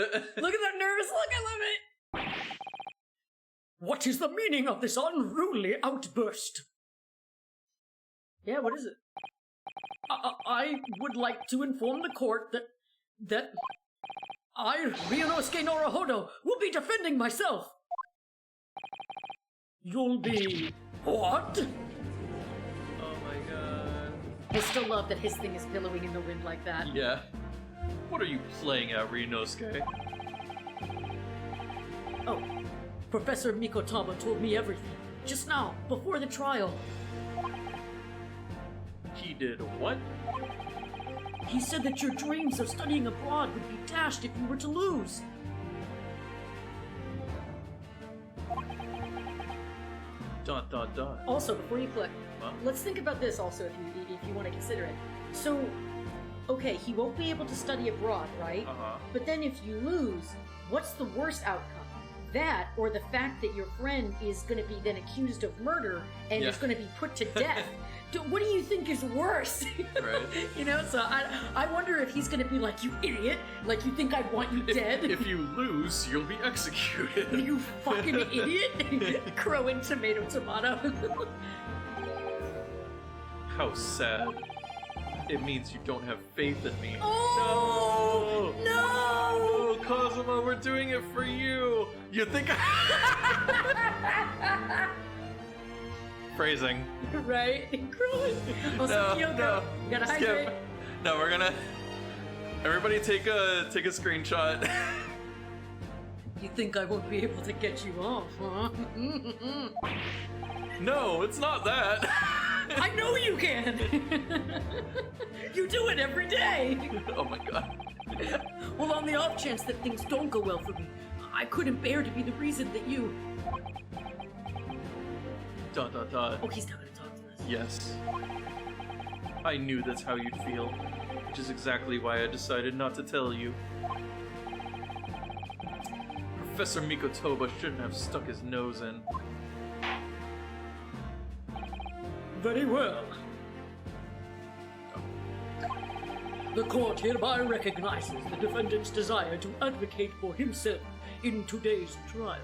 at that nervous look, I love it! What is the meaning of this unruly outburst? Yeah, what is it? I would like to inform the court that I, Ryunosuke Naruhodo, will be defending myself. You'll be... what? Oh my god. I still love that his thing is billowing in the wind like that. Yeah. What are you playing at, Ryunosuke? Oh, Professor Mikoto told me everything. Just now, before the trial. He did what? He said that your dreams of studying abroad would be dashed if you were to lose. Dot dot dot. Also, before you click, Huh? let's think about this also if you want to consider it. So, okay, he won't be able to study abroad, right? Uh-huh. But then if you lose, what's the worst outcome? That, or the fact that your friend is going to be then accused of murder and Yeah. is going to be put to death. What do you think is worse? Right. You know, so I wonder if he's going to be like, you idiot, like you think I want you dead? If you lose, you'll be executed. You fucking idiot! Crow and tomato. How sad. It means you don't have faith in me. Oh! No! Oh, Cosmo, we're doing it for you! You think Phrasing. Right? Crow. Also, No, Kyoko, no. you gotta Skip. hydrate. No, we're gonna... Everybody take a screenshot. You think I won't be able to get you off, huh? No, it's not that. I know you can! You do it every day! Oh my god. Well, on the off chance that things don't go well for me, I couldn't bear to be the reason that you... Dot dot dot. Oh, he's not gonna talk to us. Yes. I knew that's how you'd feel, which is exactly why I decided not to tell you. Professor Mikoto shouldn't have stuck his nose in. Very well. The court hereby recognizes the defendant's desire to advocate for himself in today's trial.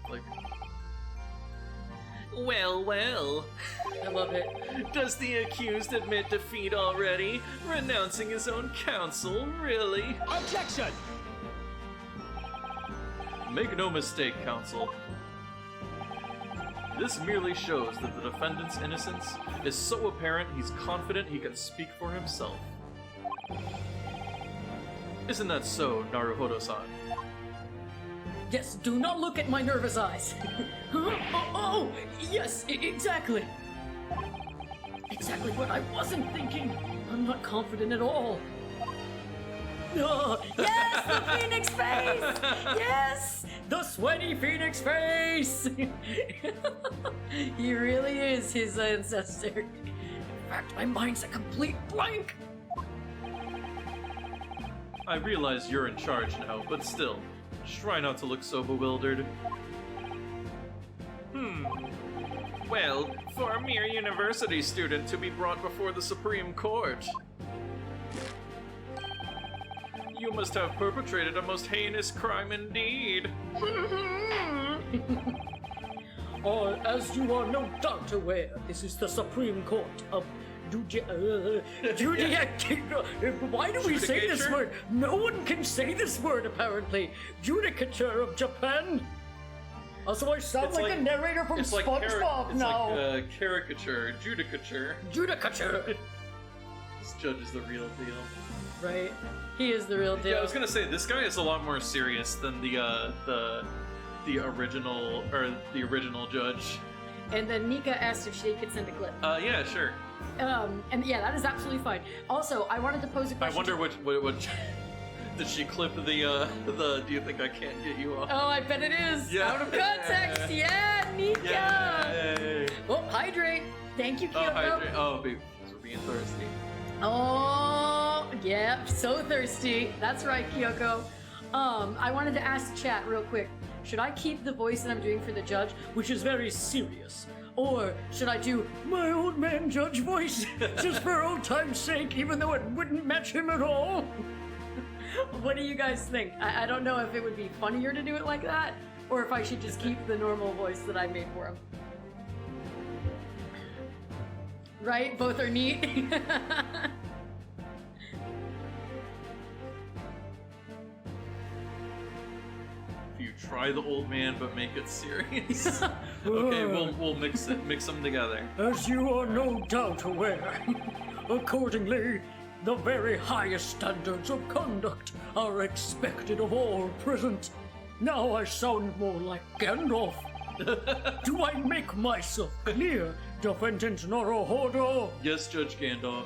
Like... Well, well. I love it. Does the accused admit defeat already? Renouncing his own counsel, really? Objection! Make no mistake, counsel. This merely shows that the defendant's innocence is so apparent he's confident he can speak for himself. Isn't that so, Naruhodo-san? Yes, do not look at my nervous eyes. Oh, yes, exactly. Exactly what I wasn't thinking. I'm not confident at all. Yes, the phoenix face! Yes! The sweaty phoenix face! He really is his ancestor. In fact, my mind's a complete blank. I realize you're in charge now, but still, try not to look so bewildered. Well, for a mere university student to be brought before the Supreme Court. You must have perpetrated a most heinous crime indeed. As you are no doubt aware, this is the Supreme Court of Why do we say this Judicature? word? No one can say this word, apparently. Judicature of Japan. Also, I sound like a narrator from SpongeBob now. It's like caricature, judicature. Judicature. This judge is the real deal. Right? He is the real deal. Yeah, I was gonna say this guy is a lot more serious than the original judge. And then Nika asked if she could send a clip. Yeah, sure. And yeah, that is absolutely fine. Also, I wanted to pose a I question. wonder what did she clip the do you think I can't get you off? Oh, I bet it is. Yeah. Out of context. Yeah, Nika. Yay! Oh, hydrate. Thank you, Oh, Kyoko. hydrate. Oh, babe, we're being thirsty. Oh, yeah, so thirsty. That's right, Kyoko. I wanted to ask chat real quick. Should I keep the voice that I'm doing for the judge, which is very serious? Or should I do my old man judge voice, just for old time's sake, even though it wouldn't match him at all? What do you guys think? I don't know if it would be funnier to do it like that, or if I should just keep the normal voice that I made for him. Right? Both are neat. You try the old man, but make it serious. Okay, we'll mix them together. As you are no doubt aware, accordingly, the very highest standards of conduct are expected of all present. Now I sound more like Gandalf. Do I make myself clear, Defendant Naruhodo? Yes, Judge Gandalf.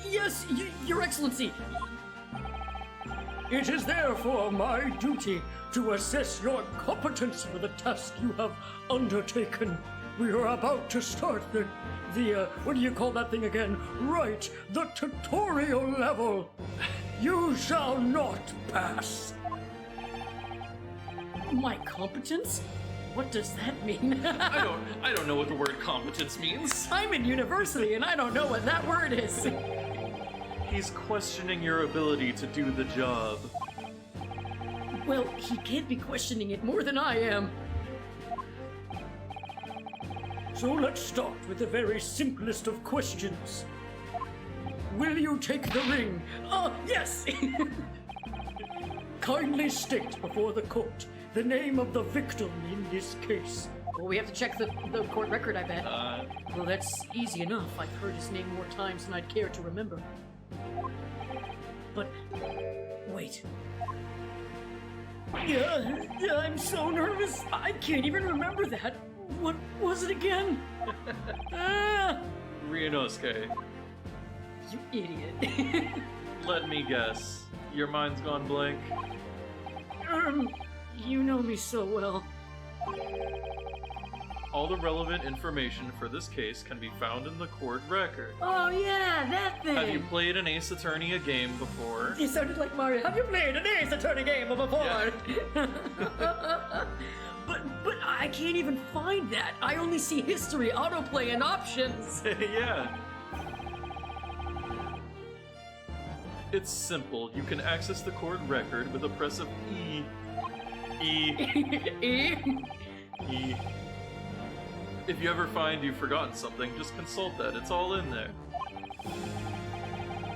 Yes, Your Excellency. It is therefore my duty to assess your competence for the task you have undertaken. We are about to start the what do you call that thing again? Right, the tutorial level. You shall not pass. My competence? What does that mean? I don't know what the word competence means. I'm in university and I don't know what that word is. He's questioning your ability to do the job. Well, he can't be questioning it more than I am. So let's start with the very simplest of questions. Will you take the ring? Yes! Kindly state before the court the name of the victim in this case. Well, we have to check the court record, I bet. Well, that's easy enough. I've heard his name more times than I'd care to remember. But, wait. Yeah, I'm so nervous. I can't even remember that. What was it again? Ryunosuke, You idiot. let me guess. Your mind's gone blank? You know me so well. All the relevant information for this case can be found in the court record. Oh yeah, that thing! Have you played an Ace Attorney a game before? It sounded like Mario. Have you played an Ace Attorney game before? Yeah. But I can't even find that. I only see history, autoplay, and options. Yeah. It's simple. You can access the court record with a press of E. E. If you ever find you've forgotten something, just consult that. It's all in there.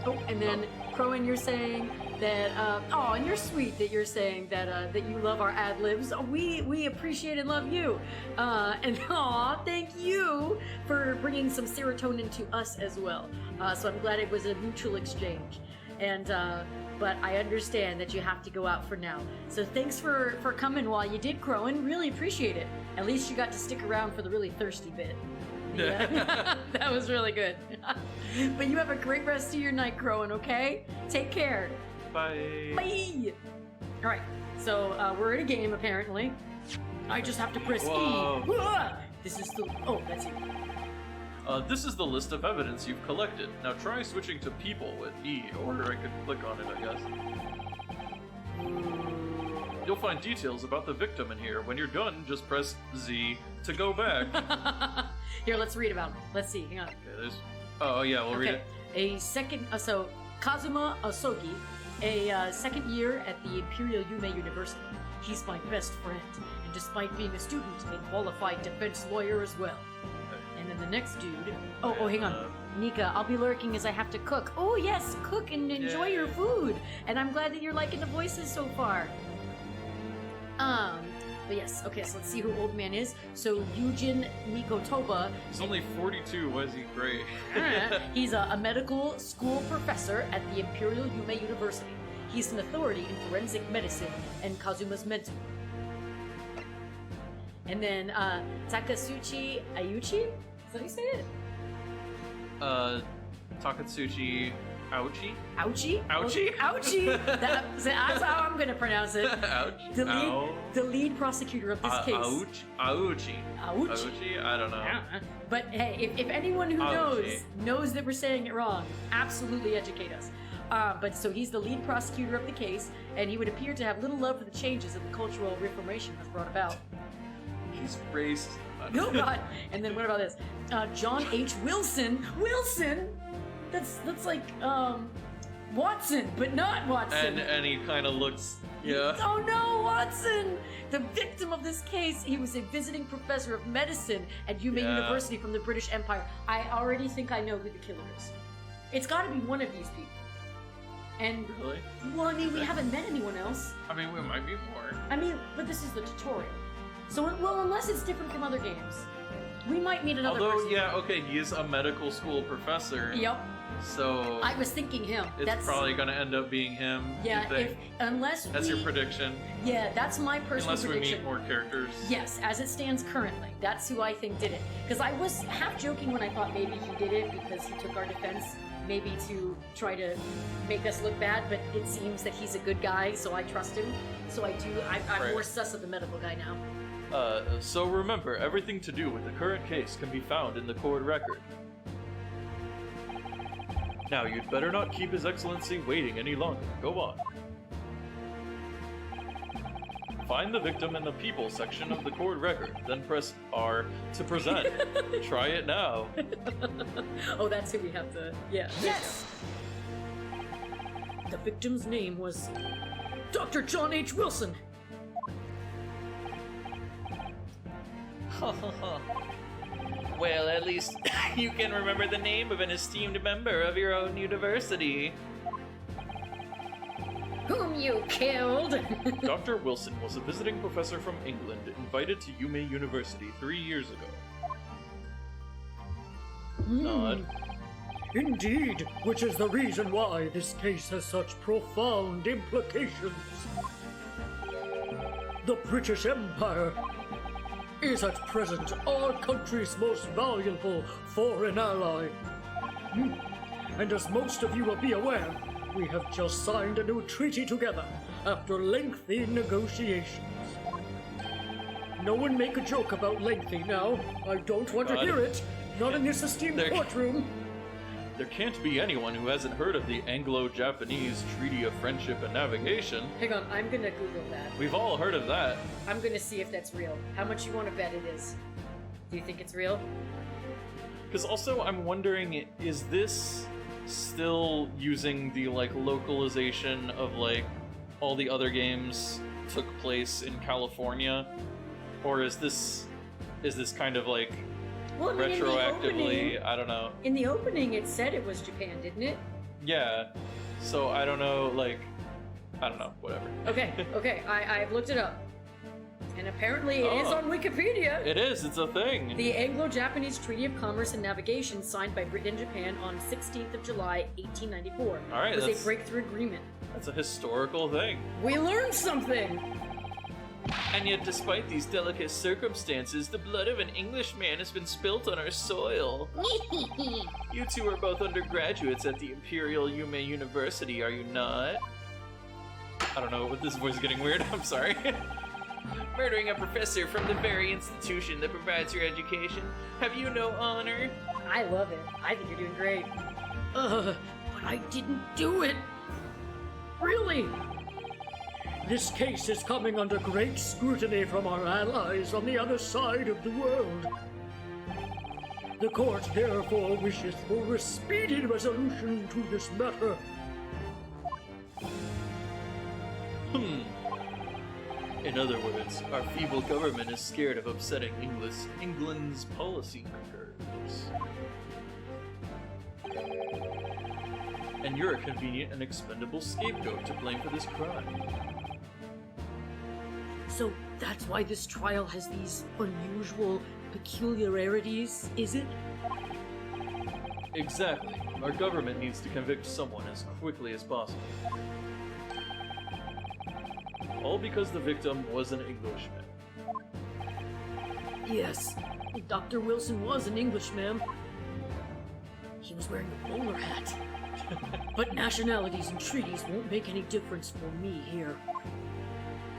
Oh, and then Crowan, you're saying that and you're sweet that you're saying that that you love our ad libs. We appreciate and love you. And thank you for bringing some serotonin to us as well. So I'm glad it was a mutual exchange. And but I understand that you have to go out for now. So thanks for coming while you did, Crowan. Really appreciate it. At least you got to stick around for the really thirsty bit. Yeah. That was really good. But you have a great rest of your night, Crowan, okay? Take care. Bye. Bye! Alright, so we're in a game apparently. I just have to press Whoa. E. Ah! This is the... Oh, that's it. This is the list of evidence you've collected. Now try switching to people with E, or I could click on it, I guess. You'll find details about the victim in here. When you're done, just press Z to go back. Here, let's read about it. Let's see, hang on. Okay, there's... Oh, yeah, we'll read it. A second... so, Kazuma Asogi, a second year at the Imperial Yume University. He's my best friend, and despite being a student, a qualified defense lawyer as well. And then the next dude... Oh, hang on. Nika, I'll be lurking as I have to cook. Oh, yes, cook and enjoy your food. And I'm glad that you're liking the voices so far. But yes, okay, so let's see who Old Man is. So, Eugene Mikoto. He's only 42, why is he gray? He's a medical school professor at the Imperial Yume University. He's an authority in forensic medicine and Kazuma's mentor. And then, Takatsuchi Ayuchi? Is that how you say it? Takatsuchi Ouchie? Ouchie? Ouchie? Ouchie! That's how I'm gonna pronounce it. Ouch. The lead prosecutor of this case. Ouchie. Ouch? Ouchie? I don't know. But hey, if anyone who knows that we're saying it wrong, absolutely educate us. But so he's the lead prosecutor of the case, and he would appear to have little love for the changes that the cultural reformation has brought about. He's racist. Oh God! And then what about this? John H. Wilson. Wilson. That's like Watson, but not Watson. And he kind of looks. Yeah. Oh no, Watson! The victim of this case, he was a visiting professor of medicine at University from the British Empire. I already think I know who the killer is. It's got to be one of these people. And Really? well, I mean, we haven't met anyone else. I mean, we might be more. I mean, but this is the tutorial. So, well, unless it's different from other games, we might meet another Although, person. yeah, okay, he is a medical school professor. Yep. So I was thinking him. it's probably gonna end up being him. Yeah. You think? Unless That's your prediction. Yeah, that's my personal Unless prediction. we meet more characters. Yes, as it stands currently, that's who I think did it. Because I was half joking when I thought maybe he did it because he took our defense, maybe to try to make us look bad. But it seems that he's a good guy, so I trust him. So I'm Right. more sus of the medical guy now. So remember, everything to do with the current case can be found in the court record. Now, you'd better not keep His Excellency waiting any longer. Go on. Find the victim in the People section of the court record, then press R to present. Try it now. Oh, that's who we have to. Yeah. Yes! The victim's name was Dr. John H. Wilson. Well, at least you can remember the name of an esteemed member of your own university. Whom you killed? Dr. Wilson was a visiting professor from England, invited to Yume University 3 years ago. Nod. Indeed, which is the reason why this case has such profound implications. The British Empire is at present our country's most valuable foreign ally. And as most of you will be aware, we have just signed a new treaty together after lengthy negotiations. No one make a joke about lengthy now. I don't want to God. hear it. Not in this esteemed There- courtroom. There can't be anyone who hasn't heard of the Anglo-Japanese Treaty of Friendship and Navigation. Hang on, I'm gonna Google that. We've all heard of that. I'm gonna see if that's real. How much you want to bet it is? Do you think it's real? Because also, I'm wondering, is this still using the, like, localization of, like, all the other games took place in California? Or is this kind of, like, Well, I mean, retroactively, I don't know. in the opening, it said it was Japan, didn't it? Yeah. So, I don't know, like, I don't know, whatever. Okay, I've looked it up. And apparently it is Oh. on Wikipedia. It is, it's a thing. The Anglo-Japanese Treaty of Commerce and Navigation, signed by Britain and Japan on 16th of July, 1894, All right, was that's- a breakthrough agreement. That's a historical thing. We learned something! And yet, despite these delicate circumstances, the blood of an Englishman has been spilt on our soil. You two are both undergraduates at the Imperial Yume University, are you not? I don't know, this voice is getting weird, I'm sorry. Murdering a professor from the very institution that provides your education. Have you no honor? I love it. I think you're doing great. But I didn't do it. Really? This case is coming under great scrutiny from our allies on the other side of the world. The court therefore wishes for a speedy resolution to this matter. In other words, our feeble government is scared of upsetting England's policymakers. And you're a convenient and expendable scapegoat to blame for this crime. So that's why this trial has these unusual peculiarities, is it? Exactly. Our government needs to convict someone as quickly as possible. All because the victim was an Englishman. Yes, Dr. Wilson was an Englishman. He was wearing a bowler hat. But nationalities and treaties won't make any difference for me here.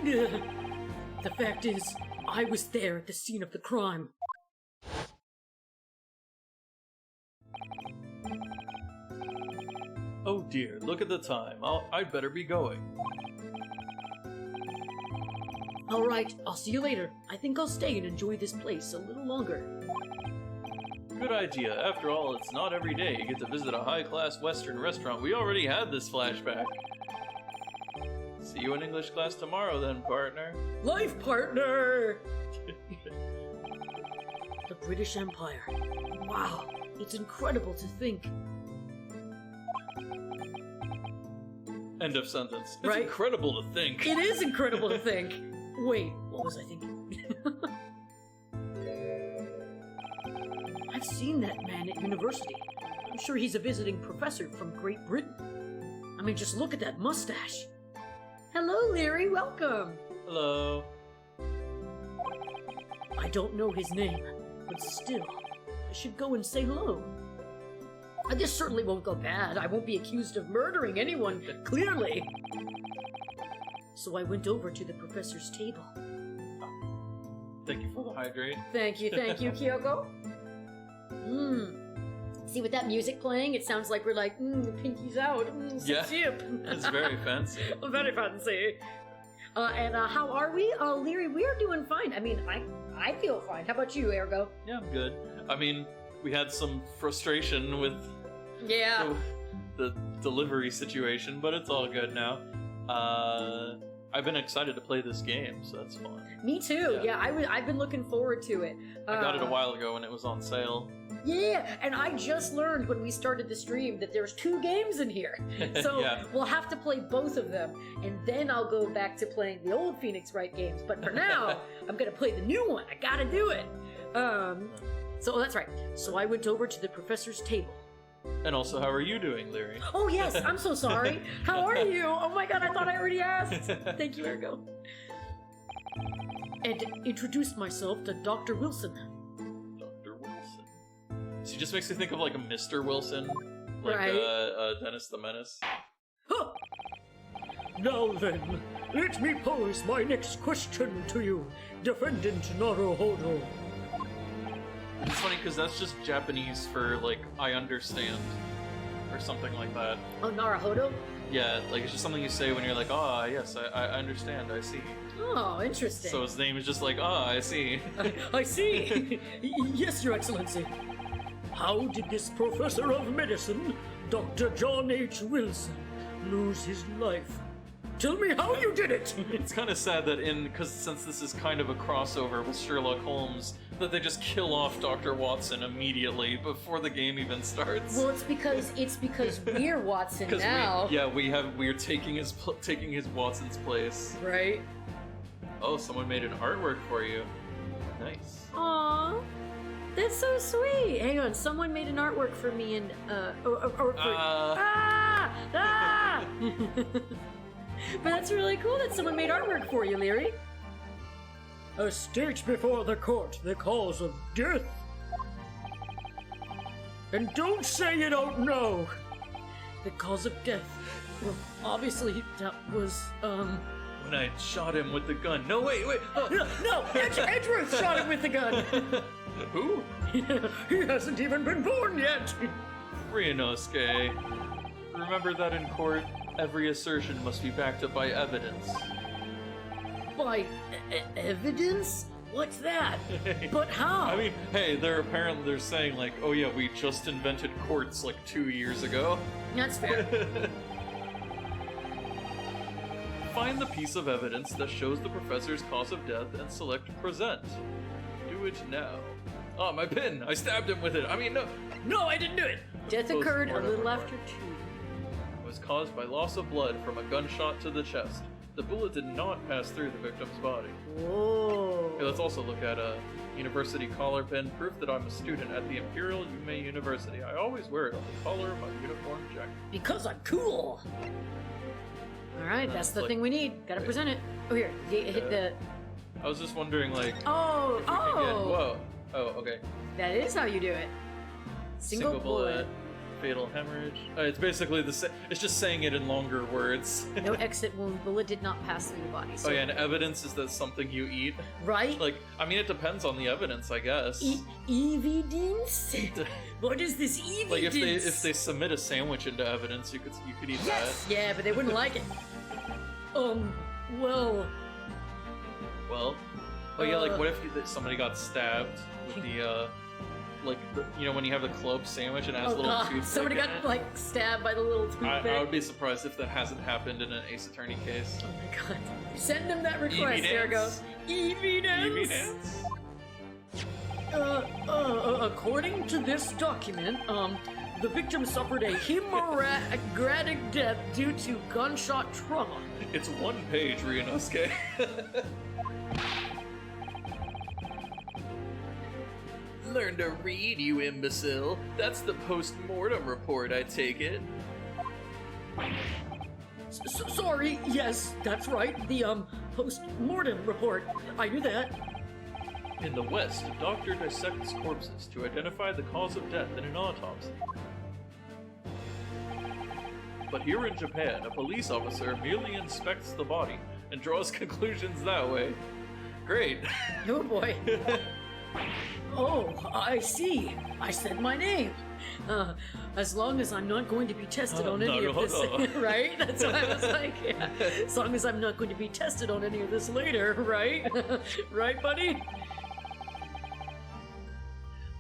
The fact is, I was there at the scene of the crime. Oh dear, look at the time. I'd better be going. Alright, I'll see you later. I think I'll stay and enjoy this place a little longer. Good idea. After all, it's not every day you get to visit a high-class Western restaurant. We already had this flashback. See you in English class tomorrow then, partner. Life partner! The British Empire. Wow, it's incredible to think. End of sentence. It's Right? incredible to think. It is incredible to think. Wait, what was I thinking? I've seen that man at university. I'm sure he's a visiting professor from Great Britain. I mean, just look at that mustache. Hello, Leary. Welcome. Hello. I don't know his name, but still, I should go and say hello. This certainly won't go bad. I won't be accused of murdering anyone, clearly. So I went over to the professor's table. Thank you for the hydrate. Thank you, Kyoko. See, with that music playing, it sounds like we're like, pinkies out. Yeah. Sip. It's very fancy. Very fancy. And how are we? Leary, we are doing fine. I mean, I feel fine. How about you, Ergo? Yeah, I'm good. I mean, we had some frustration with Yeah. the delivery situation, but it's all good now. I've been excited to play this game, so that's fun. Me too. Yeah. I've been looking forward to it. I got it a while ago when it was on sale. Yeah, and I just learned when we started the stream that there's 2 games in here. So Yeah. we'll have to play both of them, and then I'll go back to playing the old Phoenix Wright games. But for now, I'm gonna play the new one. I gotta do it. So that's right. So I went over to the professor's table. And also, how are you doing, Leary? Oh yes, I'm so sorry. How are you? Oh my god, I thought I already asked. Thank you, Ergo. And introduced myself to Dr. Wilson. Dr. Wilson. She just makes me think of like a Mr. Wilson, like Right. Dennis the Menace. Huh. Now then, let me pose my next question to you, Defendant Naruhodo. It's funny because that's just Japanese for like I understand, or something like that. Oh, Naruhodo? Yeah, like it's just something you say when you're like, ah, yes, I understand, I see. Oh, interesting. So his name is just like, ah, I see. I see. Yes, Your Excellency. How did this professor of medicine, Dr. John H. Wilson, lose his life? Tell me how you did it! It's kind of sad that because since this is kind of a crossover with Sherlock Holmes, that they just kill off Dr. Watson immediately before the game even starts. Well, it's because we're Watson Because now. we're taking his Watson's place. Right? Oh, someone made an artwork for you. Nice. Aww. That's so sweet. Hang on, someone made an artwork for me and But that's really cool that someone made artwork for you, Leary. State before the court the cause of death. And don't say you don't know. The cause of death. Well, obviously, that was, When I shot him with the gun. No, wait. Oh. No, Edgeworth shot him with the gun. Who? He hasn't even been born yet. Ryunosuke. Remember that in court, every assertion must be backed up by evidence. By evidence? What's that? But how? I mean, hey, they're saying like, oh yeah, we just invented courts like 2 years ago. That's fair. Find the piece of evidence that shows the professor's cause of death and select present. Do it now. Oh, my pin! I stabbed him with it! I mean, no, I didn't do it! Death occurred a Postmortem little report. after 2. Was caused by loss of blood from a gunshot to the chest. The bullet did not pass through the victim's body. Whoa. Okay, let's also look at a university collar pin, proof that I'm a student at the Imperial Yume University. I always wear it on the collar of my uniform jacket. Because I'm cool. Alright, that's the like- thing we need. Gotta wait. present it. Oh, here. Hit the. I was just wondering, like, Oh, if we can get... oh! Whoa. Oh, okay. That is how you do it. Single bullet. Fatal hemorrhage. It's basically it's just saying it in longer words. No exit wound. Bullet did not pass through the body. So. Oh yeah, and evidence is that something you eat. Right? Like, I mean, it depends on the evidence, I guess. Evidence? What is this evidence? Like, if they submit a sandwich into evidence, you could eat Yes! Yeah, but they wouldn't like it. Well... Well? Oh yeah, like, what if somebody got stabbed with the, when you have the club sandwich and it has a little toothpick somebody got, in it? like, stabbed by the little toothpick. I would be surprised if that hasn't happened in an Ace Attorney case. Oh my god. Send them that request, there it goes. Evidence? According to this document, the victim suffered a hemorrhagic death due to gunshot trauma. It's one page, Ryunosuke. Learn to read, you imbecile. That's the Postmortem Report, I take it. Sorry, yes, that's right, the, Postmortem Report. I knew that. In the West, a doctor dissects corpses to identify the cause of death in an autopsy. But here in Japan, a police officer merely inspects the body and draws conclusions that way. Great. Oh boy. Oh, I see. I said my name. As long as I'm not going to be tested on any of this, no. right? That's what I was like, yeah. As long as I'm not going to be tested on any of this later, right? Right, buddy?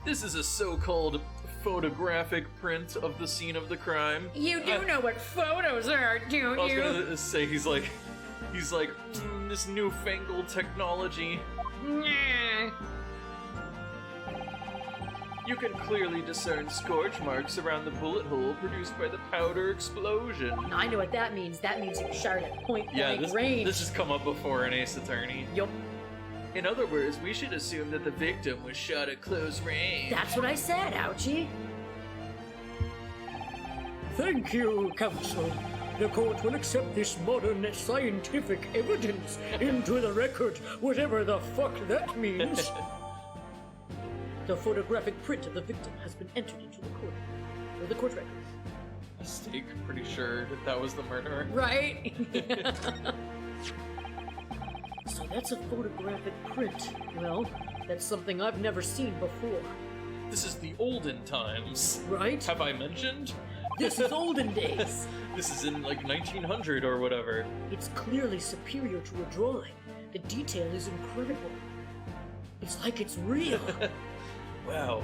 This is a so-called photographic print of the scene of the crime. You do know what photos are, don't you? I was gonna say, he's like, this newfangled technology. Nah. You can clearly discern scorch marks around the bullet hole produced by the powder explosion. I know what that means. That means you shot at point blank range. This has come up before in Ace Attorney. Yup. In other words, we should assume that the victim was shot at close range. That's what I said, ouchie. Thank you, counsel. The court will accept this modern scientific evidence into the record, whatever the fuck that means. The photographic print of the victim has been entered into the court record. Mistake, pretty sure that was the murderer. Right? So that's a photographic print. Well, that's something I've never seen before. This is the olden times. Right? Have I mentioned? This is olden days. This is in like 1900 or whatever. It's clearly superior to a drawing. The detail is incredible. It's like it's real. Wow.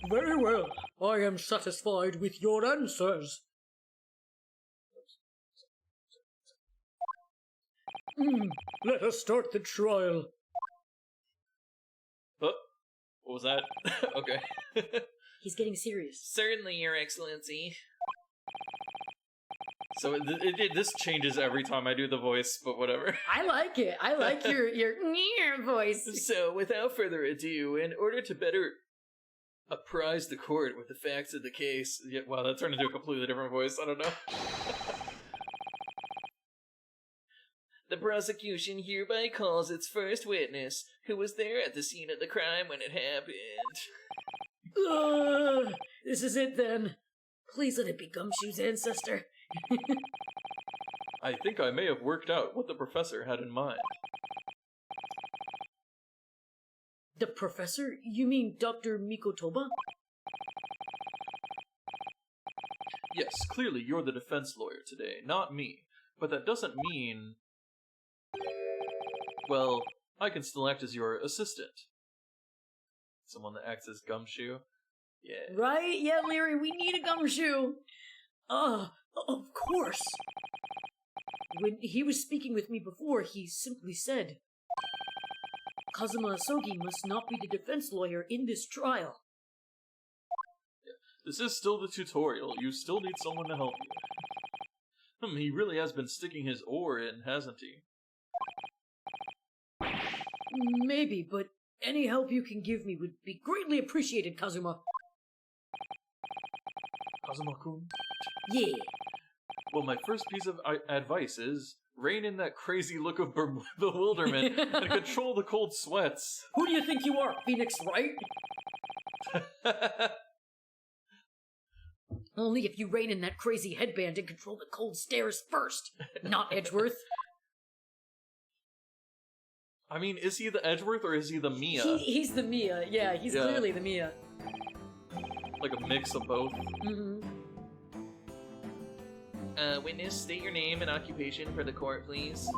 Very well. I am satisfied with your answers. Let us start the trial. Oh, what was that? Okay. He's getting serious. Certainly, Your Excellency. So this changes every time I do the voice, but whatever. I like it. I like your voice. So, without further ado, in order to better apprise the court with the facts of the case... Yeah, wow, that turned into a completely different voice. I don't know. The prosecution hereby calls its first witness, who was there at the scene of the crime when it happened. This is it then. Please let it be Gumshoe's ancestor. I think I may have worked out what the professor had in mind. The professor? You mean Dr. Mikoto? Yes, clearly you're the defense lawyer today, not me. But that doesn't mean... Well, I can still act as your assistant. Someone that acts as Gumshoe. Yeah. Right? Yeah, Leary, we need a Gumshoe. Of course. When he was speaking with me before, he simply said, Kazuma Asogi must not be the defense lawyer in this trial. Yeah. This is still the tutorial. You still need someone to help you. He really has been sticking his oar in, hasn't he? Maybe, but any help you can give me would be greatly appreciated, Kazuma. Kazuma-kun? Yeah. Well, my first piece of advice is rein in that crazy look of bewilderment and control the cold sweats. Who do you think you are, Phoenix Wright? Only if you rein in that crazy headband and control the cold stares first, not Edgeworth. I mean, is he the Edgeworth or is he the Mia? He's the Mia. Yeah, he's clearly the Mia. Like a mix of both. Mm-hmm. Witness, state your name and occupation for the court, please.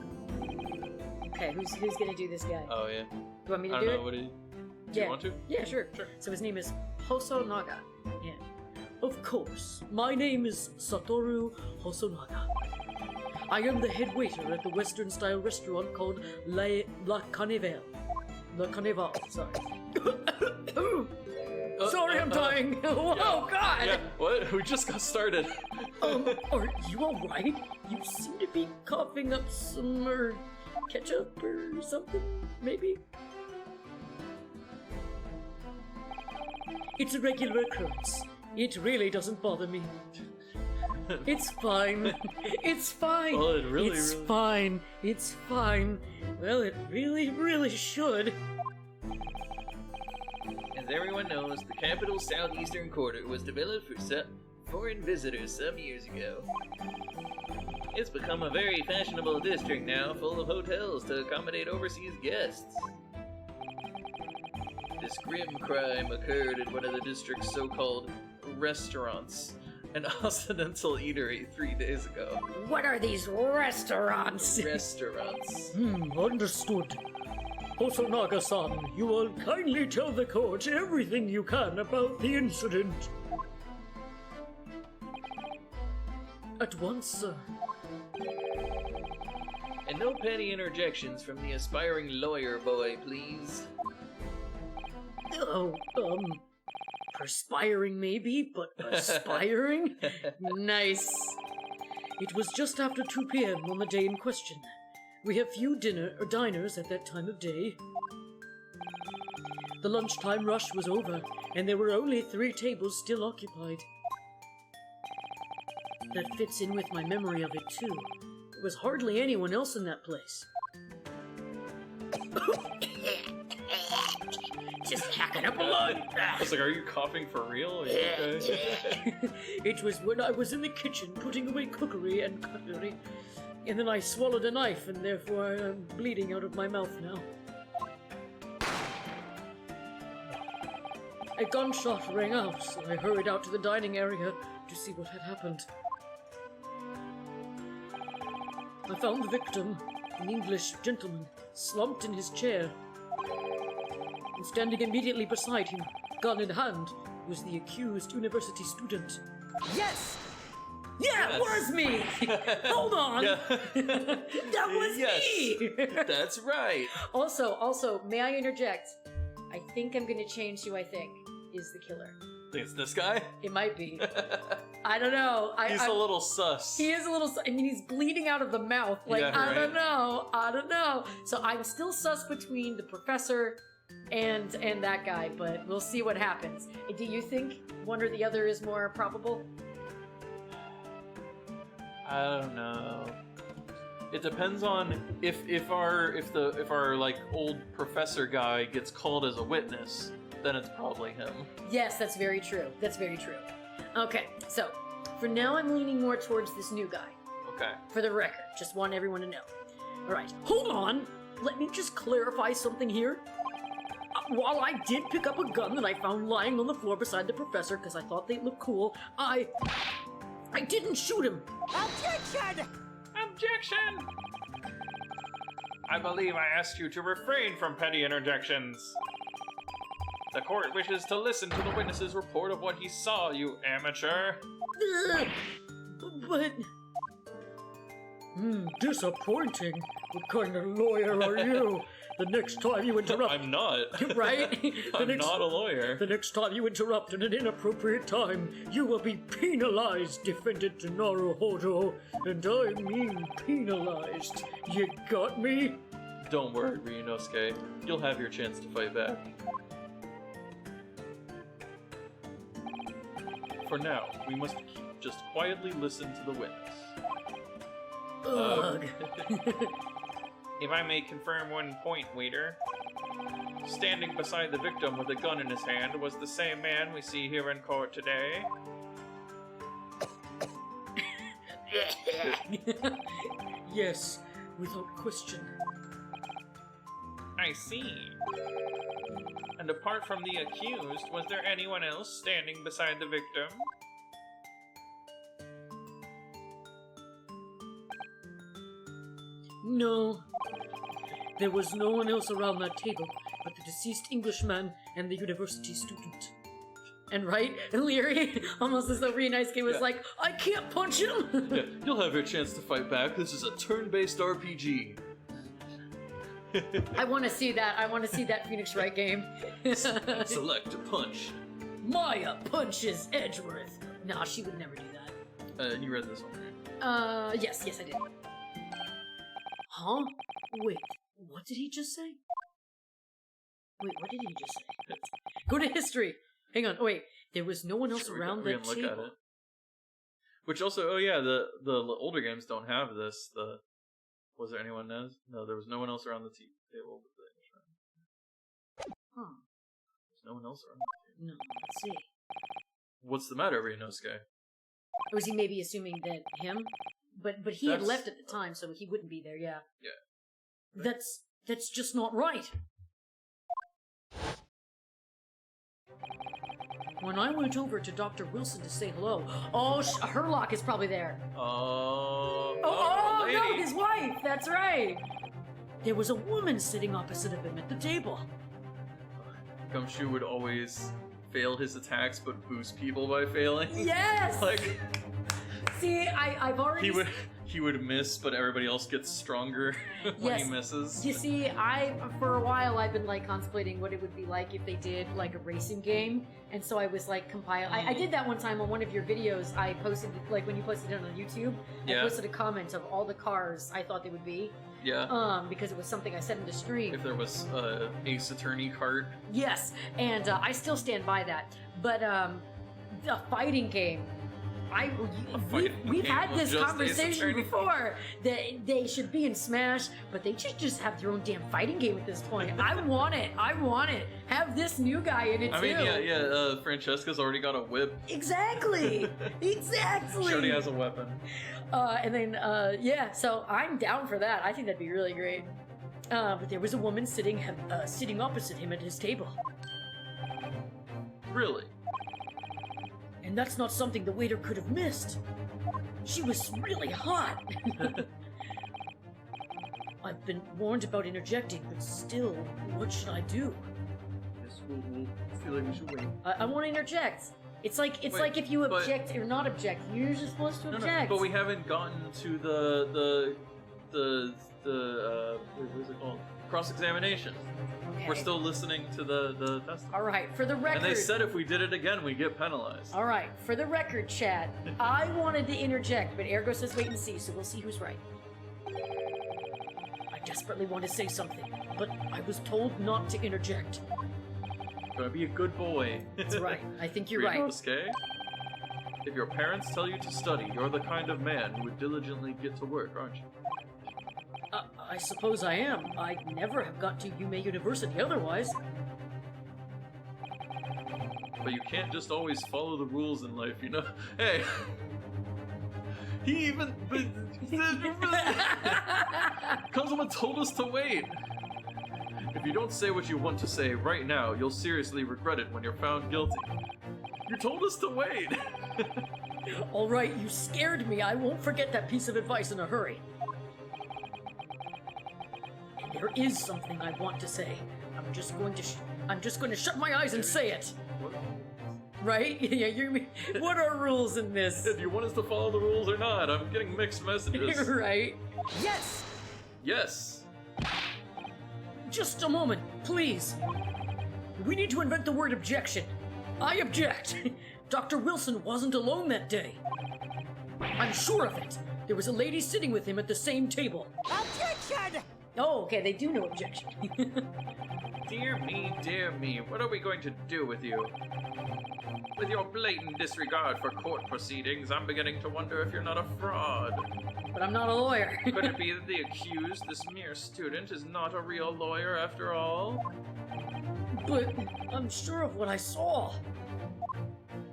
Okay, who's gonna do this guy? Oh, yeah. You want me to I do don't it? know. What do you Yeah. want to? Yeah, sure. Sure. So his name is Hosonaga. Yeah. Of course, my name is Satoru Hosonaga. I am the head waiter at the Western-style restaurant called La Carnival. La Carnival, sorry. Sorry, I'm dying. Oh, God! Yeah, what? We just got started. Are you alright? You seem to be coughing up some, ketchup or something, maybe? It's a regular occurrence. It really doesn't bother me. It's fine. It's fine. Well, it really, it's really... fine. It's fine. Well, it really, really should. As everyone knows, the capital's southeastern quarter was developed for foreign visitors some years ago. It's become a very fashionable district now, full of hotels to accommodate overseas guests. This grim crime occurred at one of the district's so-called restaurants, an occidental eatery 3 days ago. What are these restaurants? Restaurants. Understood. Hosonaga-san, you will kindly tell the court everything you can about the incident. At once, sir. And no petty interjections from the aspiring lawyer boy, please. Oh, perspiring maybe, but aspiring? Nice. It was just after 2 p.m. on the day in question. We have few diners at that time of day. The lunchtime rush was over, and there were only 3 tables still occupied. That fits in with my memory of it, too. There was hardly anyone else in that place. Just hacking up a lung. I was like, are you coughing for real? Are you okay? It was when I was in the kitchen putting away cookery and cutlery, and then I swallowed a knife, and therefore I'm bleeding out of my mouth now. A gunshot rang out, so I hurried out to the dining area to see what had happened. I found the victim, an English gentleman, slumped in his chair. And standing immediately beside him, gun in hand, was the accused university student. Yes! Yeah, it was me! Hold on! Yeah. That was me! That's right. Also, may I interject? I think I'm gonna change who I think is the killer. It's this guy? It might be. I don't know. He's a little sus. He is a little. I mean, he's bleeding out of the mouth. Like, Yeah, I right. don't know. I don't know. So I'm still sus between the professor and that guy, but we'll see what happens. Do you think one or the other is more probable? I don't know. It depends on if our like old professor guy gets called as a witness, then it's probably him. Yes, that's very true. That's very true. Okay, so for now I'm leaning more towards this new guy. Okay. For the record, just want everyone to know. All right. Hold on! Let me just clarify something here. While I did pick up a gun that I found lying on the floor beside the professor because I thought they looked cool, I didn't shoot him. Objection! Objection! I believe I asked you to refrain from petty interjections. The court wishes to listen to the witness's report of what he saw, you amateur. But... disappointing. What kind of lawyer are you? The next time you interrupt... I'm not. Right? I'm not a lawyer. The next time you interrupt at an inappropriate time, you will be penalized, Defendant Naruhodo. And I mean penalized. You got me? Don't worry, Ryunosuke. You'll have your chance to fight back. For now, we must just quietly listen to the witness. Ugh. If I may confirm one point, waiter. Standing beside the victim with a gun in his hand was the same man we see here in court today. Yes, without question. I see. And apart from the accused, was there anyone else standing beside the victim? No. There was no one else around that table but the deceased Englishman and the university student. And right, and Leary, almost as though Ryunosuke was like, I can't punch him! Yeah, you'll have your chance to fight back. This is a turn-based RPG. I want to see that. I want to see that Phoenix Wright game. Select a punch. Maya punches Edgeworth. Nah, she would never do that. You read this one. Yes, I did. Huh? Wait, what did he just say? Wait, what did he just say? Go to history! Hang on, wait. There was no one else around that look table. at it. Which also, oh yeah, the older games don't have this. Was there anyone else? No, there was no one else around the table. Huh. There's no one else around the table. No, let's see. What's the matter, Ryunosuke? Was he maybe assuming that him? But he had left at the time, so he wouldn't be there. Yeah. Yeah. That's just not right. When I went over to Dr. Wilson to say hello, Herlock is probably there. Oh, no, lady. his wife. That's right. there was a woman sitting opposite of him at the table. Gumshoe would always fail his attacks, but boost people by failing. Yes. Like, see, I've already. He would miss, but everybody else gets stronger when he misses. You see, for a while I've been like contemplating what it would be like if they did like a racing game, and so I was like I did that one time on one of your videos. I posted, like when you posted it on YouTube, I posted a comment of all the cars I thought they would be. Yeah. Because it was something I said in the stream. If there was Ace Attorney cart. Yes, and I still stand by that. But the fighting game. We've had this conversation before that they should be in Smash, but they should just have their own damn fighting game at this point. I want it. Have this new guy in it too. I mean, yeah. Francesca's already got a whip. Exactly. Shody has a weapon. And then so I'm down for that. I think that'd be really great. But there was a woman sitting opposite him at his table. Really? And that's not something the waiter could have missed. She was really hot. I've been warned about interjecting, but still, what should I do? Yes, we'll feel like we should wait. I want to interject. It's like if you object or not object. You're just supposed to object. But we haven't gotten to the what is it called? Cross-examination. Okay. We're still listening to the testimony. All right, for the record. And they said if we did it again, we get penalized. All right, for the record, chat. I wanted to interject, but Ergo says wait and see, so we'll see who's right. I desperately want to say something, but I was told not to interject. Gonna be a good boy. That's right. I think you're right. Ryunosuke, if your parents tell you to study, you're the kind of man who would diligently get to work, aren't you? I suppose I am. I'd never have got to Yume University otherwise. But you can't just always follow the rules in life, you know? Hey! He even... Kazuma told us to wait! If you don't say what you want to say right now, you'll seriously regret it when you're found guilty. You told us to wait! Alright, you scared me. I won't forget that piece of advice in a hurry. There is something I want to say. I'm just going to shut my eyes and say it. What? Right? Yeah, what are rules in this? Do you want us to follow the rules or not? I'm getting mixed messages. Right? Yes! Yes! Just a moment, please. We need to invent the word objection. I object. Dr. Wilson wasn't alone that day. I'm sure of it. There was a lady sitting with him at the same table. Objection! Oh, okay, they do no objection. Dear me, what are we going to do with you? With your blatant disregard for court proceedings, I'm beginning to wonder if you're not a fraud. But I'm not a lawyer. Could it be that the accused, this mere student, is not a real lawyer after all? But I'm sure of what I saw.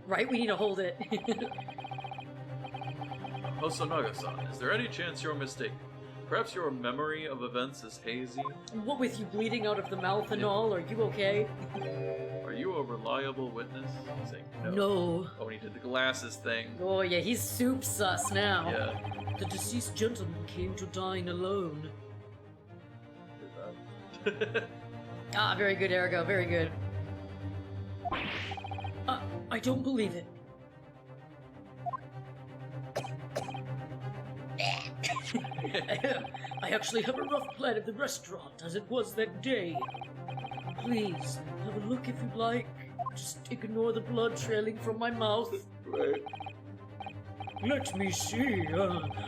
Right? We need to hold it. Hosonaga-san, is there any chance you're mistaken? Perhaps your memory of events is hazy? What with you bleeding out of the mouth and all, are you okay? Are you a reliable witness? Saying no. No. Oh, when he did the glasses thing. Oh yeah, he's soup sus now. Yeah. The deceased gentleman came to dine alone. Ah, very good, Ergo, very good. I don't believe it. I actually have a rough plan of the restaurant as it was that day. Please, have a look if you'd like. Just ignore the blood trailing from my mouth. Right. Let me see.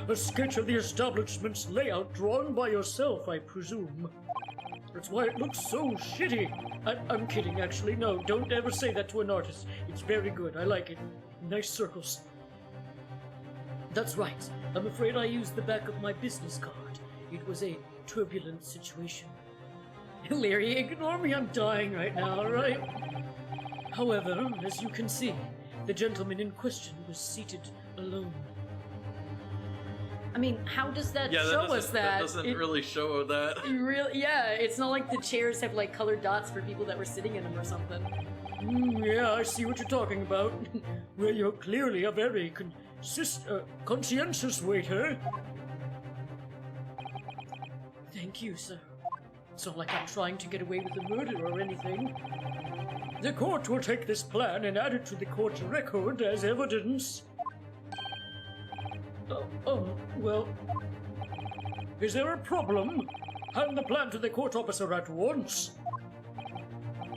A sketch of the establishment's layout drawn by yourself, I presume. That's why it looks so shitty. I'm kidding, actually. No, don't ever say that to an artist. It's very good. I like it. Nice circles. That's right. I'm afraid I used the back of my business card. It was a turbulent situation. Leary, ignore me, I'm dying right now, alright? However, as you can see, the gentleman in question was seated alone. I mean, how does that Yeah, show us that? That doesn't really show that. Yeah, it's not like the chairs have like colored dots for people that were sitting in them or something. Yeah, I see what you're talking about. Well, you're clearly a very conscientious waiter. Thank you, sir. It's not like I'm trying to get away with the murder or anything. The court will take this plan and add it to the court's record as evidence. Well, is there a problem? Hand the plan to the court officer at once.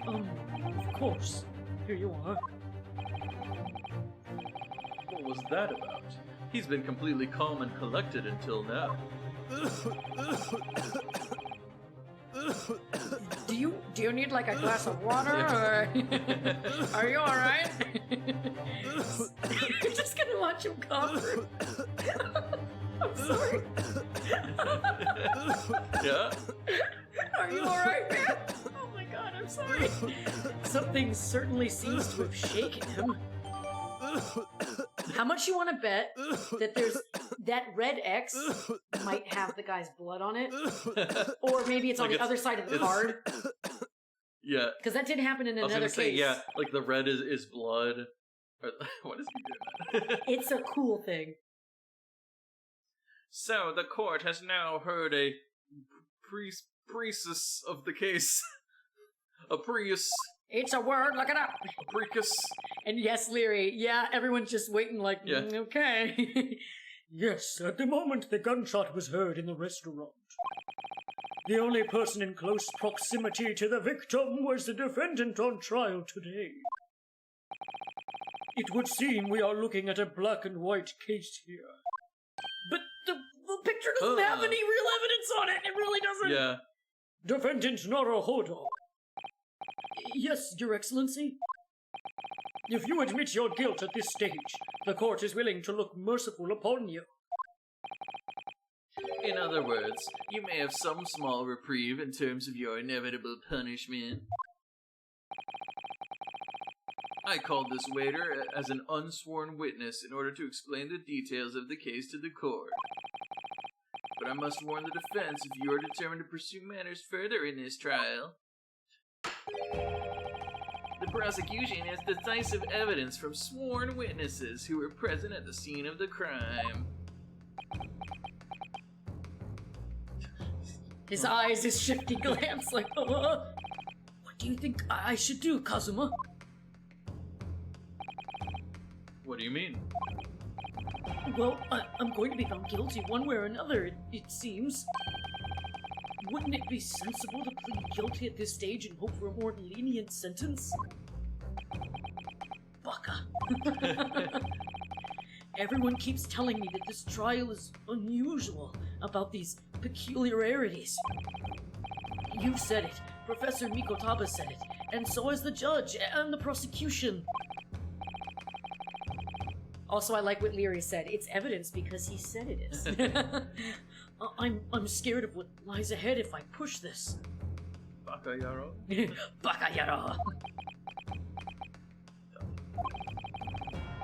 Of course. Here you are. What was that about? He's been completely calm and collected until now. Do you need like a glass of water or are you alright? You're just gonna watch him cough. I'm sorry. Yeah? Are you alright, man? Oh my god, I'm sorry. Something certainly seems to have shaken him. How much you want to bet that there's that red X might have the guy's blood on it, or maybe it's on the other side of the card? Yeah. Because that did happen in I was another gonna say, case. yeah, like the red is blood. What is he doing? It's a cool thing. So the court has now heard a precis of the case. A Prius. It's a word, look it up. A Precus. And yes, Leary, yeah, everyone's just waiting like, Yeah. Okay. Yes, at the moment the gunshot was heard in the restaurant. The only person in close proximity to the victim was the defendant on trial today. It would seem we are looking at a black and white case here. But the picture doesn't have any real evidence on it. It really doesn't. Yeah. Defendant Naruhodo, Yes, Your Excellency. if you admit your guilt at this stage, the court is willing to look merciful upon you. In other words, you may have some small reprieve in terms of your inevitable punishment. I called this waiter as an unsworn witness in order to explain the details of the case to the court. But I must warn the defense if you are determined to pursue matters further in this trial. The prosecution has decisive evidence from sworn witnesses who were present at the scene of the crime. His eyes, his shifty glance, like, What do you think I should do, Kazuma? What do you mean? Well, I'm going to be found guilty one way or another, it seems. Wouldn't it be sensible to plead guilty at this stage and hope for a more lenient sentence? Baka. Everyone keeps telling me that this trial is unusual, about these peculiarities. You said it, Professor Mikotaba said it, and so has the judge and the prosecution. Also, I like what Leary said. It's evidence because he said it is. I'm scared of what lies ahead if I push this. Bakayaro? Bakayaro!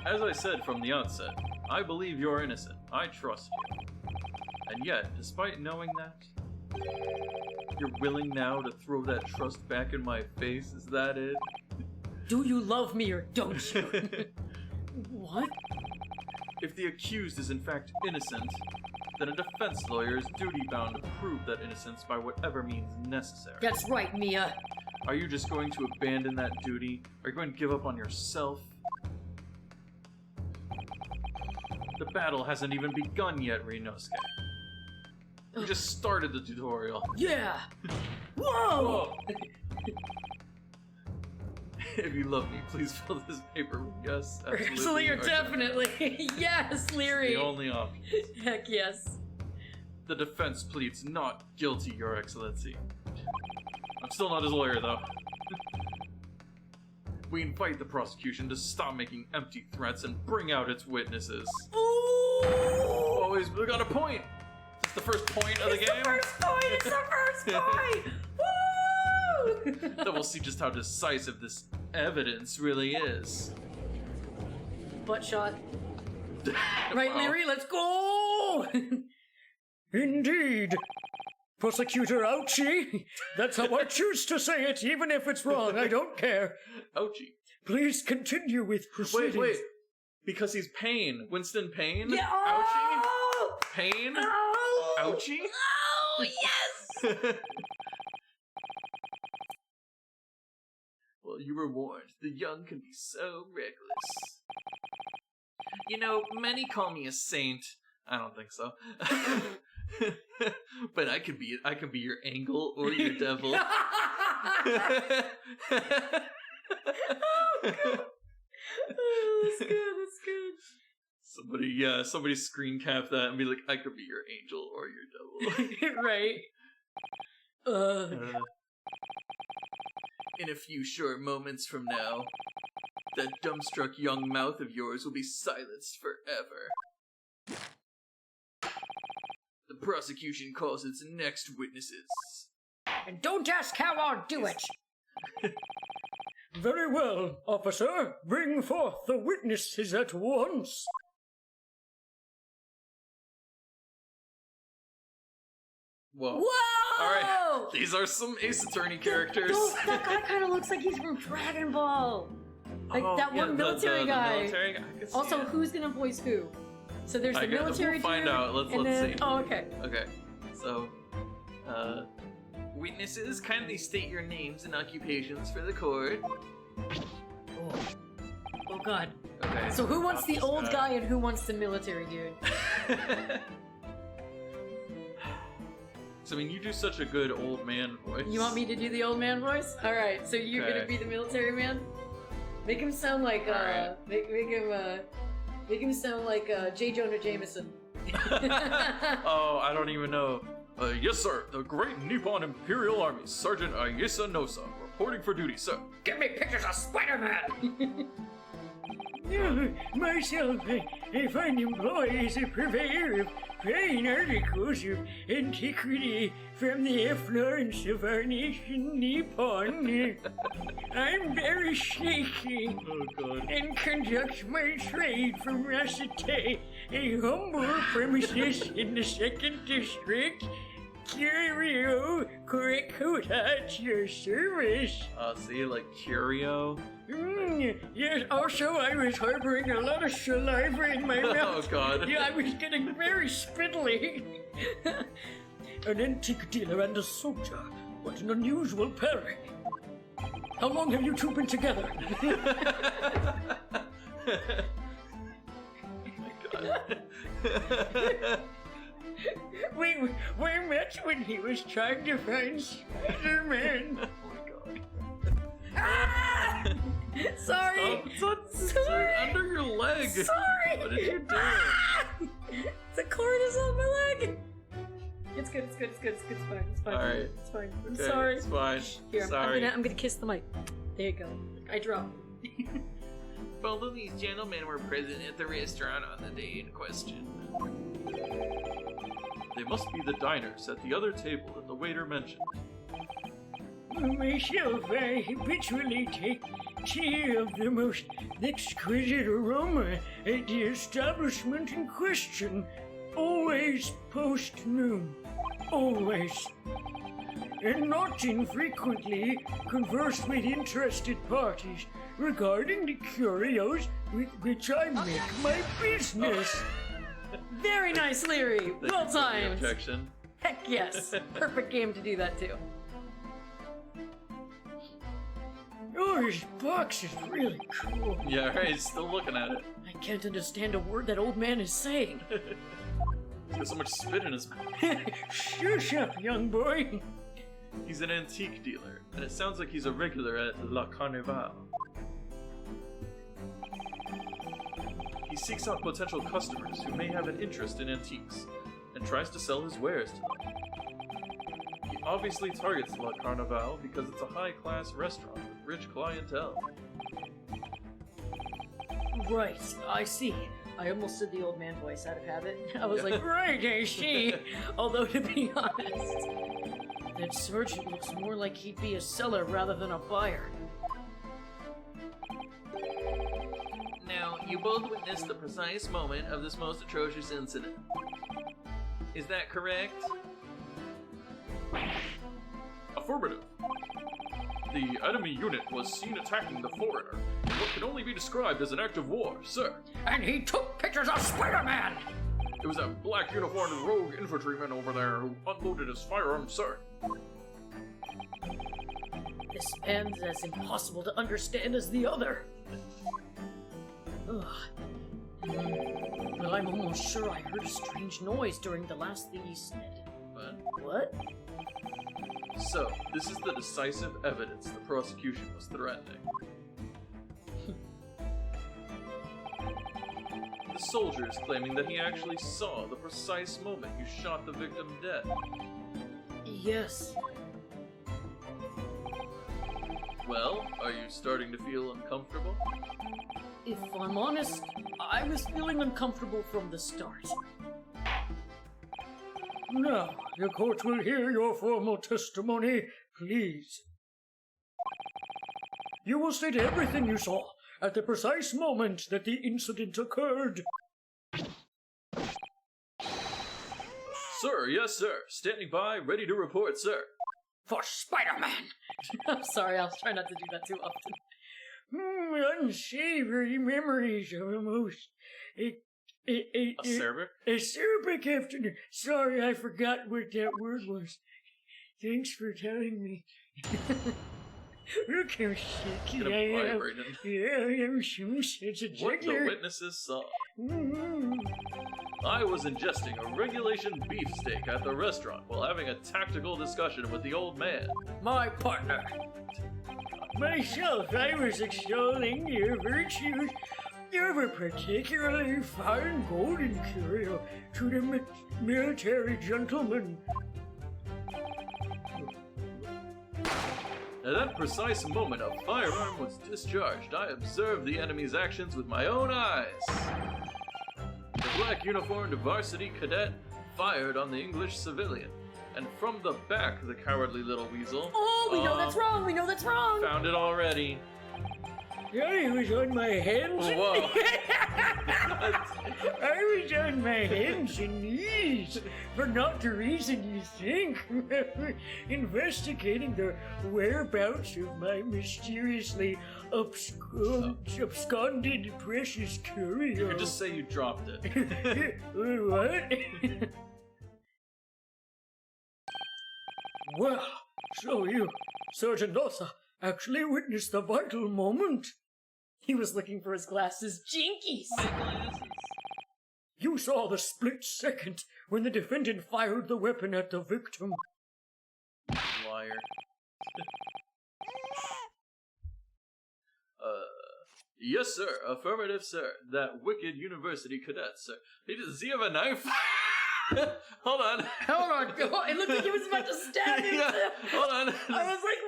As I said from the outset, I believe you're innocent. I trust you. And yet, despite knowing that, you're willing now to throw that trust back in my face? Is that it? Do you love me or don't you? What? If the accused is in fact innocent, then a defense lawyer is duty-bound to prove that innocence by whatever means necessary. That's right, Mia. Are you just going to abandon that duty? Are you going to give up on yourself? The battle hasn't even begun yet, Ryunosuke. We just started the tutorial. Yeah! Whoa! If you love me, please fill this paper with yes, absolutely. Absolutely or definitely. Yes, Leary. The only option. Heck yes. The defense pleads not guilty, Your Excellency. I'm still not his lawyer, though. We invite the prosecution to stop making empty threats and bring out its witnesses. Ooh! Oh, he's got a point! It's the first point of the game? It's the first point! It's the first point! Woo! Then we'll see just how decisive this evidence really is. Butt shot. Right, Wow. Leary, let's go! Indeed. Prosecutor Ouchie. That's how I choose to say it, even if it's wrong. I don't care. Ouchie. Please continue with proceedings. Wait. Because he's Payne. Winston Payne? Yeah. Ouchie? Oh! Payne? Oh! Ouchie? Oh, yes! Well, you were warned. The young can be so reckless. You know, many call me a saint. I don't think so. But I could be your angel or your devil. Oh, that's good. Somebody screen cap that and be like, I could be your angel or your devil. Right. In a few short moments from now, that dumbstruck young mouth of yours will be silenced forever. The prosecution calls its next witnesses. And don't ask how I'll do it. Very well, officer. Bring forth the witnesses at once. Whoa. Whoa! Alright, these are some Ace Attorney characters. That guy kind of looks like he's from Dragon Ball. Like that one military the guy. military guy. I can see Also, it. who's gonna voice who? So there's the We'll military find dude, out. Let's and then, see. Oh, okay. Okay, so, witnesses, kindly state your names and occupations for the court. Oh God. Okay. So who wants the This old guy and who wants the military dude? So, I mean, you do such a good old man voice. You want me to do the old man voice? All right. So you're Okay. gonna be the military man. Make him sound like Alright. make him sound like J. Jonah Jameson. Oh, I don't even know. Yes, sir. The Great Nippon Imperial Army, Sergeant Ayesa Nosa, reporting for duty, sir. Give me pictures of Spider-Man. Myself, a fine employee is a purveyor of fine articles of antiquity from the affluence of our nation, Nippon. I'm very shaky Oh, God. and conduct my trade from Rasate, a humble premises in the 2nd District. Curio Kurikuta at your service. See, like Curio. Yes, also I was harboring a lot of saliva in my mouth. Oh, God. Yeah, I was getting very spittley. An antique dealer and a soldier. What an unusual pairing. How long have you two been together? We met when he was trying to find Spider-Man. Ah! Sorry. It's Sorry. under your leg. Sorry. What did you do? Ah! The cord is on my leg. It's good. It's fine. It's fine. All right. It's fine. I'm Okay, sorry. It's fine. Here, Sorry. I'm gonna kiss the mic. There you go. I dropped it. Both of these gentlemen were present at the restaurant on the day in question. They must be the diners at the other table that the waiter mentioned. Myself, I habitually take care of the most exquisite aroma at the establishment in question. Always post-noon. Always. And not infrequently converse with interested parties regarding the curios with which I make my business. Very nice, Leary. Thank Well you for the timed. objection. Heck yes. Perfect game to do that too. Oh, this box is really cool. Yeah, right. Still looking at it. I can't understand a word that old man is saying. He's got so much spit in his mouth. Shush up, young boy. He's an antique dealer, and it sounds like he's a regular at La Carnival. He seeks out potential customers who may have an interest in antiques, and tries to sell his wares to them. He obviously targets La Carnival because it's a high-class restaurant with rich clientele. Right, I see. I almost did the old man voice out of habit. I was like, Right, I see. although to be honest, that sergeant looks more like he'd be a seller rather than a buyer. Now, you both witnessed the precise moment of this most atrocious incident. Is that correct? Affirmative. The enemy unit was seen attacking the foreigner in what can only be described as an act of war, sir. And he took pictures of Spider-Man. It was that black uniformed rogue infantryman over there who unloaded his firearm, sir. This man's as impossible to understand as the other. Ugh. Well, I'm almost sure I heard a strange noise during the last thing he said. What? So, this is the decisive evidence the prosecution was threatening. The soldier is claiming that he actually saw the precise moment you shot the victim dead. Yes. Well, are you starting to feel uncomfortable? If I'm honest, I was feeling uncomfortable from the start. Now, the court will hear your formal testimony, please. You will state everything you saw at the precise moment that the incident occurred. Sir, yes, sir. Standing by, ready to report, sir. For Spider-Man! I'm sorry, I'll try not to do that too often. Unsavory memories of a most... Acerbic? Acerbic afternoon. Sorry, I forgot what that word was. Thanks for telling me. Look how shaky Get I him am. vibrating. Yeah, I am some such a What the juggler. witnesses saw. Mm-hmm. I was ingesting a regulation beefsteak at the restaurant while having a tactical discussion with the old man. My partner. Myself, I was extolling your virtues of a particularly fine golden curio to the military gentleman. At that precise moment a firearm was discharged, I observed the enemy's actions with my own eyes. The black uniformed varsity cadet fired on the English civilian, and from the back the cowardly little weasel... Oh, we know that's wrong! We know that's wrong! Found it already. I was on my hands. Whoa. I was on my hands and knees for not the reason you think. Investigating the whereabouts of my mysteriously absconded precious curio. You could just say you dropped it. What? Well, so you, Sergeant Osa, actually witnessed the vital moment. He was looking for his glasses. Jinkies! You saw the split second when the defendant fired the weapon at the victim. Liar. Yes, sir. Affirmative, sir. That wicked university cadet, sir. Does he have a knife? Hold on. Hold on. It looked like he was about to stab him. Yeah, hold on. I was like,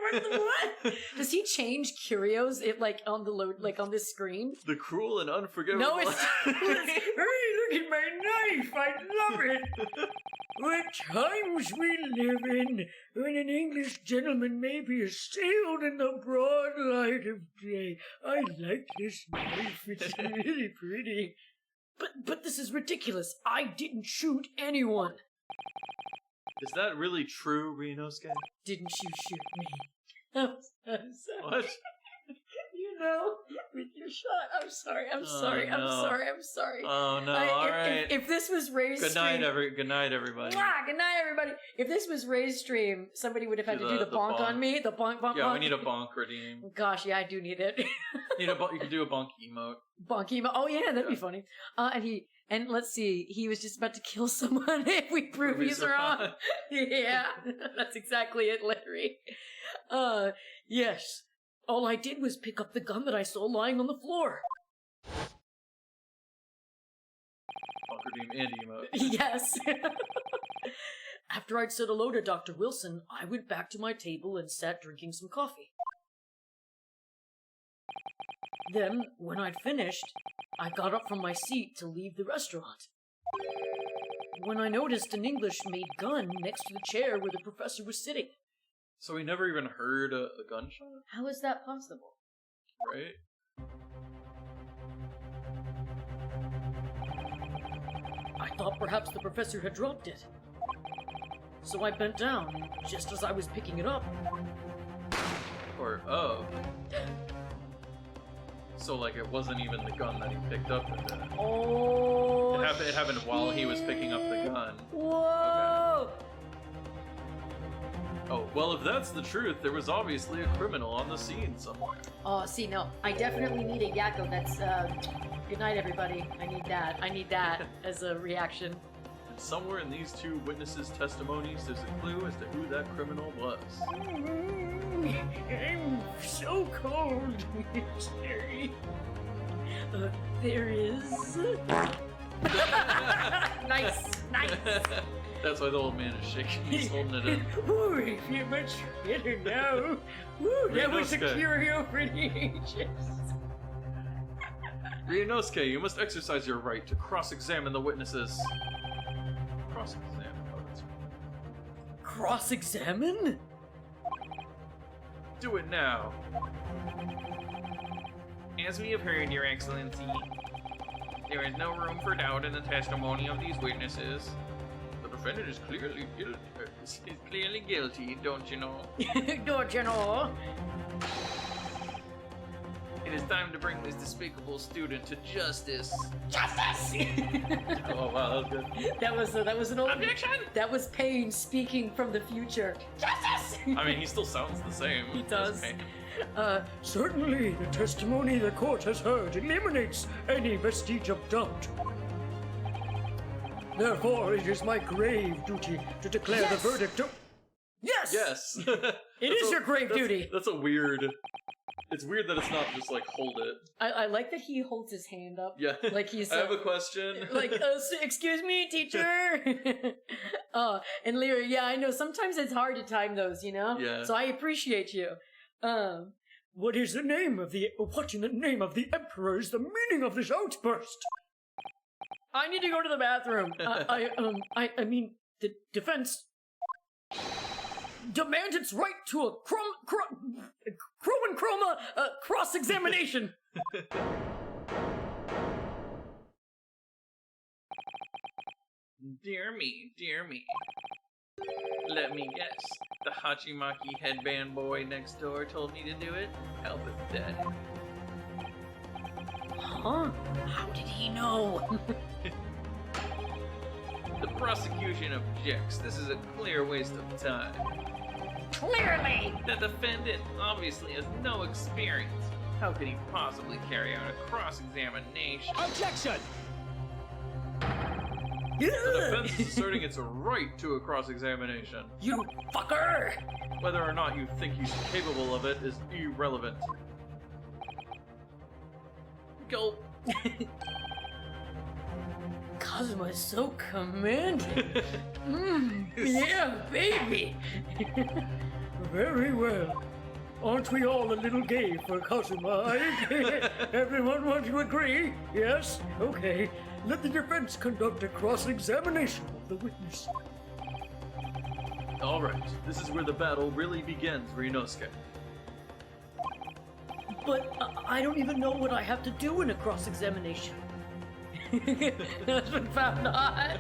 what? Does he change curios on the load, like on this screen? The cruel and unforgivable. No, it's hey, look at my knife. I love it. What times we live in, when an English gentleman may be assailed in the broad light of day. I like this knife. It's really pretty. But this is ridiculous. I didn't shoot anyone. Is that really true, Ryunosuke? Didn't you shoot me? I'm sorry. What? You know, with your shot. I'm sorry. I'm sorry. no. I'm sorry. Oh no! All right. If this was Ray's Good night, stream, Good night, everybody. Good night, everybody. If this was Ray's stream, somebody would have had to do the bonk on me. The bonk. Yeah, we need a bonk redeem. Gosh, yeah, I do need it. You can do a bonk emote. Bonk emo. Oh yeah, that'd be funny. And let's see, he was just about to kill someone if we prove he's wrong. Yeah, that's exactly it, Larry. Yes. All I did was pick up the gun that I saw lying on the floor. Bonk redeem and emote. Yes. After I'd said hello to Dr. Wilson, I went back to my table and sat drinking some coffee. Then, when I'd finished, I got up from my seat to leave the restaurant. When I noticed an English-made gun next to the chair where the professor was sitting. So we never even heard a gunshot, How is that possible? right? I thought perhaps the professor had dropped it. So I bent down, and just as I was picking it up, Or so like it wasn't even the gun that he picked up. oh, It happened while he was picking up the gun. Whoa! Oh, well, if that's the truth, there was obviously a criminal on the scene somewhere. Oh, see, no, I definitely need a Yakko that's, good night, everybody. I need that as a reaction. And somewhere in these two witnesses' testimonies, there's a clue as to who that criminal was. I'm so cold. Sorry. There is... Nice. That's why the old man is shaking. He's holding it in. Ooh, I feel much better now. Ooh, that was a Ryunosuke. curio for the ages. Ryunosuke, you must exercise your right to cross-examine the witnesses. Cross-examine? Oh, that's right. Cross-examine? Do it now. As we have heard, Your Excellency, there is no room for doubt in the testimony of these witnesses. The defendant is clearly guilty. He's clearly guilty, don't you know? Don't you know? It is time to bring this despicable student to justice. Justice! Oh wow, that was good. that was an old... Objection! That was Pain speaking from the future. Justice! I mean, he still sounds the same. He does. Pain. Certainly the testimony the court has heard eliminates any vestige of doubt. Therefore, it is my grave duty to declare the verdict of... Yes! Yes. It is your grave duty. That's a weird... It's weird that it's not just like, hold it. I like that he holds his hand up. Yeah. Like he's... I have a question. like, excuse me, teacher. And Lyra, yeah, I know. Sometimes it's hard to time those, you know? Yeah. So I appreciate you. What in the name of the Emperor is the meaning of this outburst? I need to go to the bathroom. I mean, the defense demands its right to a cross-examination. Dear me, dear me. Let me guess. The Hachimaki headband boy next door told me to do it? How pathetic. Huh? How did he know? The prosecution objects. This is a clear waste of time. Clearly! The defendant obviously has no experience. How could he possibly carry out a cross-examination? Objection! The defense is asserting its right to a cross-examination. You fucker! Whether or not you think he's capable of it is irrelevant. Gulp. Cut Kazuma is so commanding. Yeah, baby. Very well. Aren't we all a little gay for Kazuma? Everyone want to agree? Yes? Okay. Let the defense conduct a cross-examination of the witness. Alright, this is where the battle really begins, Ryunosuke. But I don't even know what I have to do in a cross-examination. That's been found hot.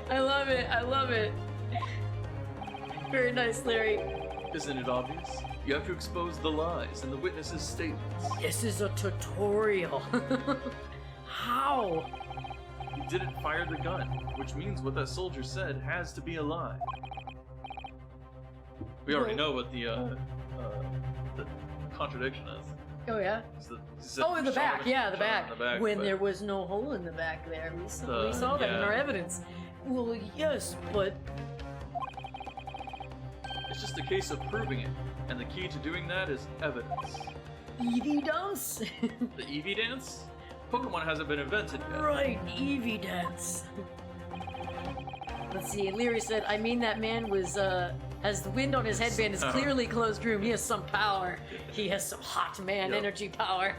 I love it. I love it. Very nice, Larry. Isn't it obvious? You have to expose the lies in the witness's statements. This is a tutorial. How? You didn't fire the gun, which means what that soldier said has to be a lie. We already know what the contradiction is. Oh, yeah? Oh, in the back. Yeah, the back. When but there was no hole in the back there. We saw that in yeah. our evidence. Well, yes, but... It's just a case of proving it, and the key to doing that is evidence. Eevee dance? The Eevee dance? Pokemon hasn't been invented yet. Right, Eevee dance. Let's see, Leary said, I mean that man was, has the wind on his headband is clearly closed room. He has some power. He has some hot man energy power.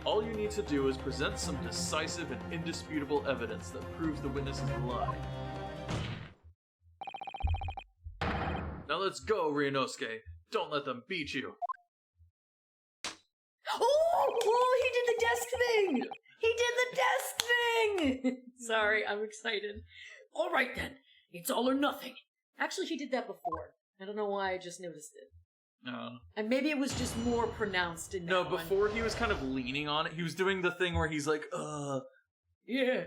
All you need to do is present some decisive and indisputable evidence that proves the witness is a lie. Now let's go, Ryunosuke. Don't let them beat you. Oh, he did the desk thing! He did the desk thing! Sorry, I'm excited. All right, then. It's all or nothing. Actually, he did that before. I don't know why, I just noticed it. No. And maybe it was just more pronounced in that No, one. before he was kind of leaning on it. He was doing the thing where he's like, Yeah.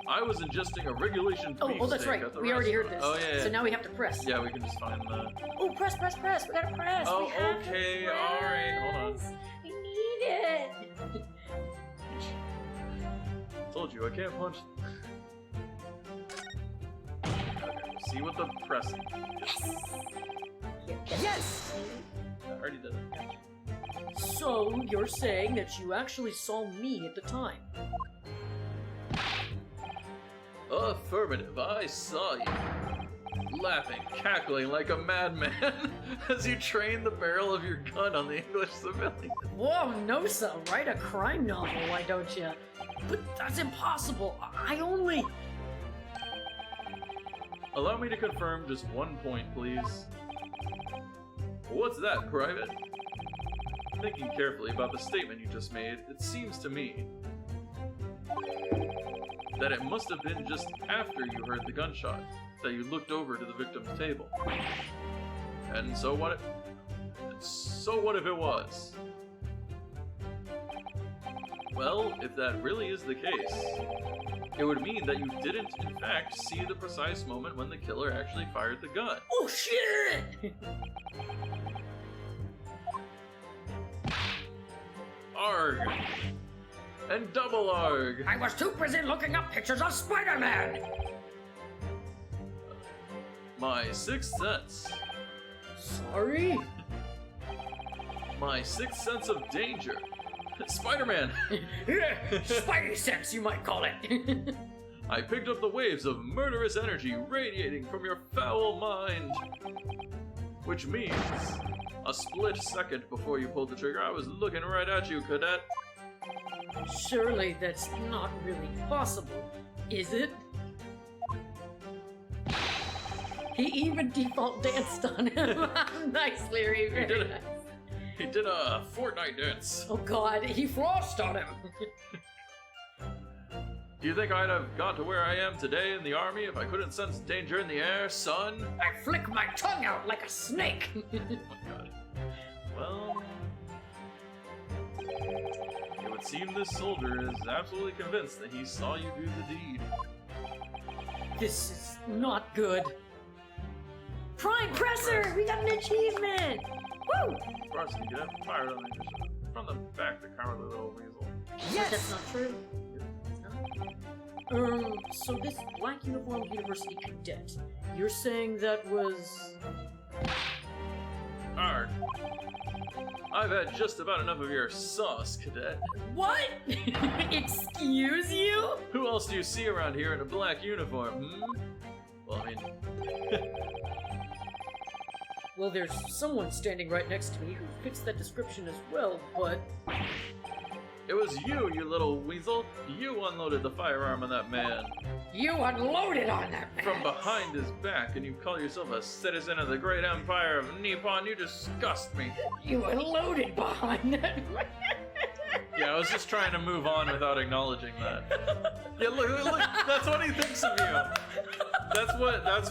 I was ingesting a regulation Oh, that's beefsteak right. at the We already heard restaurant." this. Oh, yeah. So now we have to press. Yeah, we can just find the... Oh, press. We gotta press. Oh, we have okay, to press. alright, hold on. We need it. Told you, I can't punch. Okay, see what the pressing is. Yes! I already did it. So, you're saying that you actually saw me at the time? Affirmative, I saw you. Laughing, cackling like a madman as you trained the barrel of your gun on the English civilian. Whoa, Nosa, write a crime novel, why don't you? But that's impossible. I only... Allow me to confirm just one point, please. What's that, Private? Thinking carefully about the statement you just made, it seems to me that it must have been just after you heard the gunshot that you looked over to the victim's table. And so what if it was? Well, if that really is the case, it would mean that you didn't, in fact, see the precise moment when the killer actually fired the gun. Oh, shit! Arg! And double arg! I was too busy looking up pictures of Spider-Man! My sixth sense. Sorry? My sixth sense of danger. Spider-Man! Spidey sense, you might call it. I picked up the waves of murderous energy radiating from your foul mind. Which means, a split second before you pulled the trigger, I was looking right at you, Cadet. Surely that's not really possible, is it? He even default danced on him. Nice, Leary. Very did it. nice. He did a Fortnite dance. Oh god, he flossed on him. Do you think I'd have got to where I am today in the army if I couldn't sense danger in the air, son? I flick my tongue out like a snake. Oh my god. Well... it would seem this soldier is absolutely convinced that he saw you do the deed. This is not good. Prime Presser! We got an achievement! Woo! Varsity, get up and fired on the ignition. From the back, the cowardly little weasel. Yes! That's not true. So this black uniformed university cadet, you're saying that was... Arg. I've had just about enough of your sauce, cadet. What? Excuse you? Who else do you see around here in a black uniform, hmm? Well, I mean... Well, there's someone standing right next to me who fits that description as well, but... It was you, you little weasel. You unloaded the firearm on that man. You unloaded on that man! From behind his back, and you call yourself a citizen of the great empire of Nippon. You disgust me. You unloaded behind that man! Yeah, I was just trying to move on without acknowledging that. Yeah, look, that's what he thinks of you. That's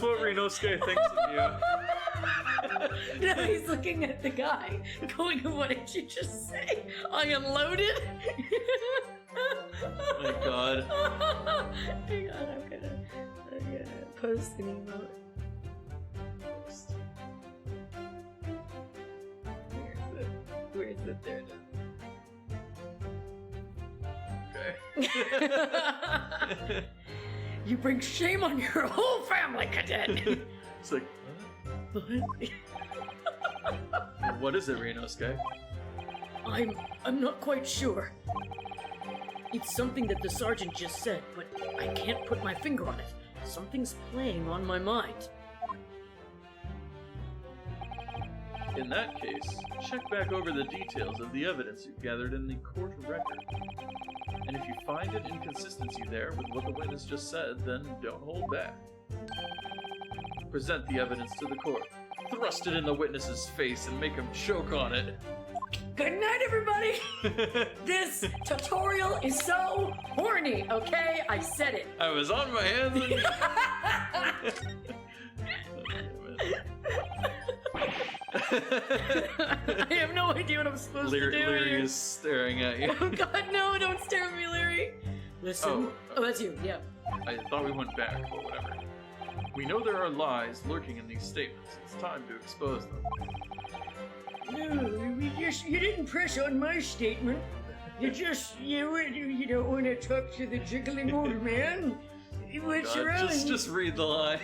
what Ryunosuke thinks of you. Now he's looking at the guy, going, what did you just say? I unloaded? Oh my god. Hang on, I'm gonna post an emote. Post. Where is it? There it is. Okay. You bring shame on your whole family, cadet! It's like, what is it, Ryunosuke? I'm not quite sure. It's something that the sergeant just said, but I can't put my finger on it. Something's playing on my mind. In that case, check back over the details of the evidence you've gathered in the court record. And if you find an inconsistency there with what the witness just said, then don't hold back. Present the evidence to the court. Thrust it in the witness's face and make him choke on it. Good night, everybody! This tutorial is so horny, okay? I said it. I was on my hands and knees. I have no idea what I'm supposed to do Leary here. is staring at you. Oh god, no, don't stare at me, Leary. Listen. Oh, that's you, yeah. I thought we went back, but whatever. We know there are lies lurking in these statements. It's time to expose them. No, you didn't press on my statement. You don't want to talk to the jiggling old man. What's God, wrong? just read the line.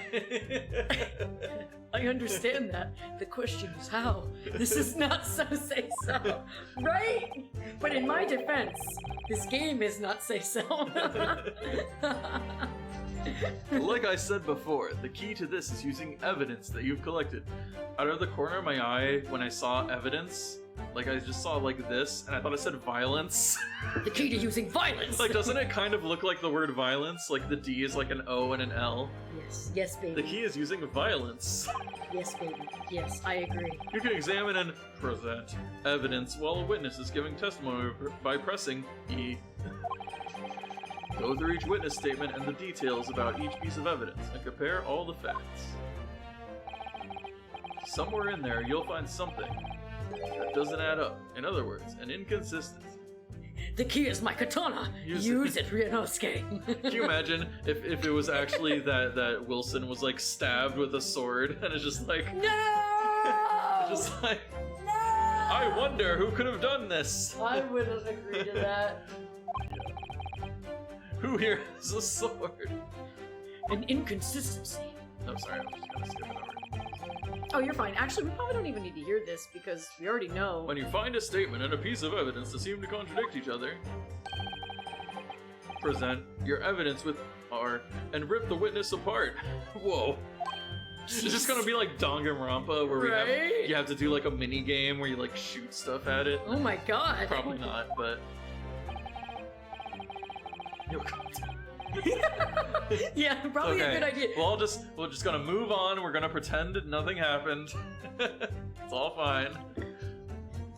I understand that. The question is how. This is not so say so, right? But in my defense, this game is not say so. Like I said before, the key to this is using evidence that you've collected. Out of the corner of my eye, when I saw evidence, like I just saw like this, and I thought it said violence. The key to using violence! Like, doesn't it kind of look like the word violence? Like the D is like an O and an L. Yes, baby. The key is using violence. Yes, baby. Yes, I agree. You can examine and present evidence while a witness is giving testimony by pressing E. Go through each witness statement and the details about each piece of evidence, and compare all the facts. Somewhere in there, you'll find something that doesn't add up. In other words, an inconsistency. The key is my katana! Use it, Ryunosuke! Can you imagine if it was actually that Wilson was like stabbed with a sword, and it's just like... No! Just like... No! I wonder who could have done this! I wouldn't agree to that. Who here has a sword? An inconsistency. No, sorry, I'm just gonna skip it over. Oh, you're fine. Actually, we probably don't even need to hear this because we already know. When you find a statement and a piece of evidence that seem to contradict each other, present your evidence with R and rip the witness apart. Whoa. It's just gonna be like Danganronpa where you have to do like a mini game where you like shoot stuff at it. Oh my god. Probably not, but... Yeah, probably okay. a good idea. Well, we're just gonna move on. We're gonna pretend nothing happened. It's all fine.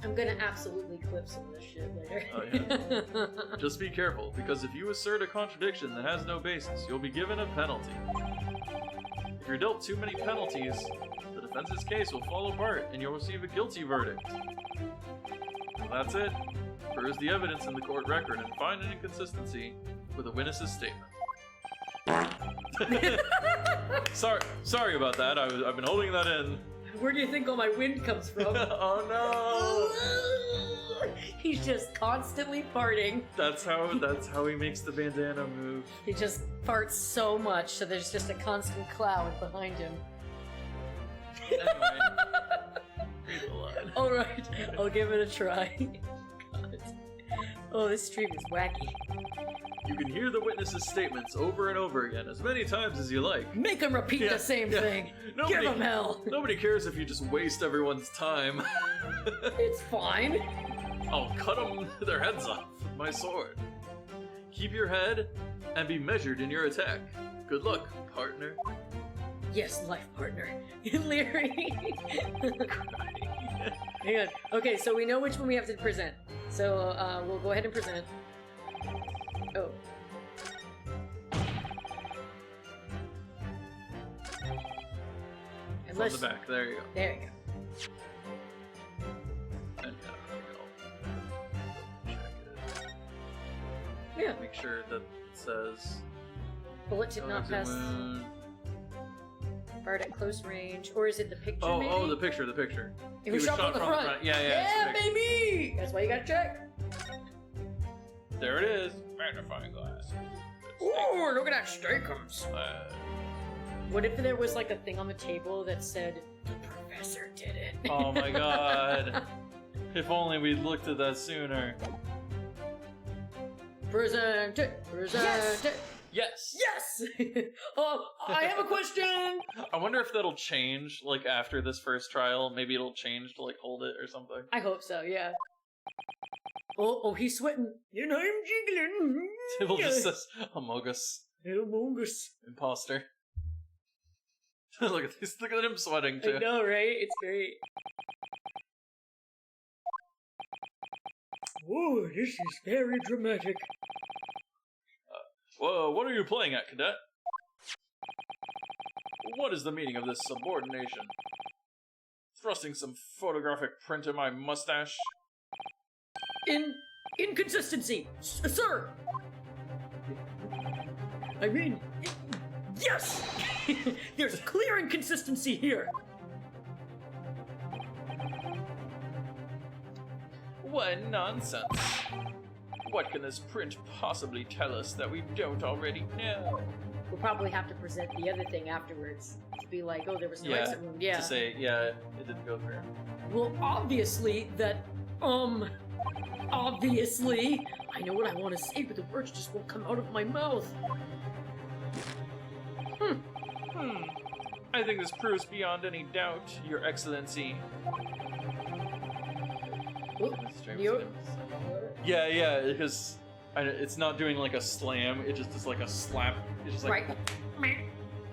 I'm gonna absolutely clip some of this shit later. Oh, yeah. Just be careful, because if you assert a contradiction that has no basis, you'll be given a penalty. If you're dealt too many penalties, the defense's case will fall apart, and you'll receive a guilty verdict. Well, that's it. Peruse the evidence in the court record and find an inconsistency with a witness's statement. Sorry about that. I've been holding that in. Where do you think all my wind comes from? Oh no! He's just constantly farting. That's how he makes the bandana move. He just farts so much, so there's just a constant cloud behind him. Anyway, Read the line. Alright, I'll give it a try. God. Oh, this stream is wacky. You can hear the witness's statements over and over again, as many times as you like. Make him repeat Yeah, the same yeah. thing. Nobody- Give him hell. Nobody cares if you just waste everyone's time. It's fine. I'll cut their heads off with my sword. Keep your head and be measured in your attack. Good luck, partner. Yes, life partner. Leary. Hang on. Okay, so we know which one we have to present. So we'll go ahead and present. Oh. It's on the back. There you go. There you go. And check it. Yeah. Make sure that it says. Bullet did not exit pass. wound. Fired at close range, or is it the picture? Oh, maybe? oh, the picture, the picture. It was shot from the front. Yeah, yeah. Yeah, it's the baby. That's why you gotta check. There it is. Magnifying glass. Ooh, look at that steakums. Uh, What if there was like a thing on the table that said, "The professor did it"? oh my god. If only we'd looked at that sooner. Present it. Present it. Yes! Yes. Oh, I have a question. I wonder if that'll change, like, after this first trial. Maybe it'll change to, like, hold it or something. I hope so. Yeah. Oh, he's sweating. And I'm jiggling. It'll just says, Among Us. Among Us. Imposter. Look at this. Look at him sweating, too. I know, right? It's great. Whoa, this is very dramatic. Whoa, what are you playing at, cadet? What is the meaning of this subordination? Thrusting some photographic print in my mustache? Inconsistency, sir. I mean, yes. There's clear inconsistency here. What nonsense. What can this print possibly tell us that we don't already know? We'll probably have to present the other thing afterwards. To be like, oh, there was no exit wound. Yeah. To say, yeah, it didn't go through. Well, obviously, obviously, I know what I want to say, but the words just won't come out of my mouth. I think this proves beyond any doubt, Your Excellency. Yeah, because it's not doing like a slam, it just is like a slap. It's just like... Right.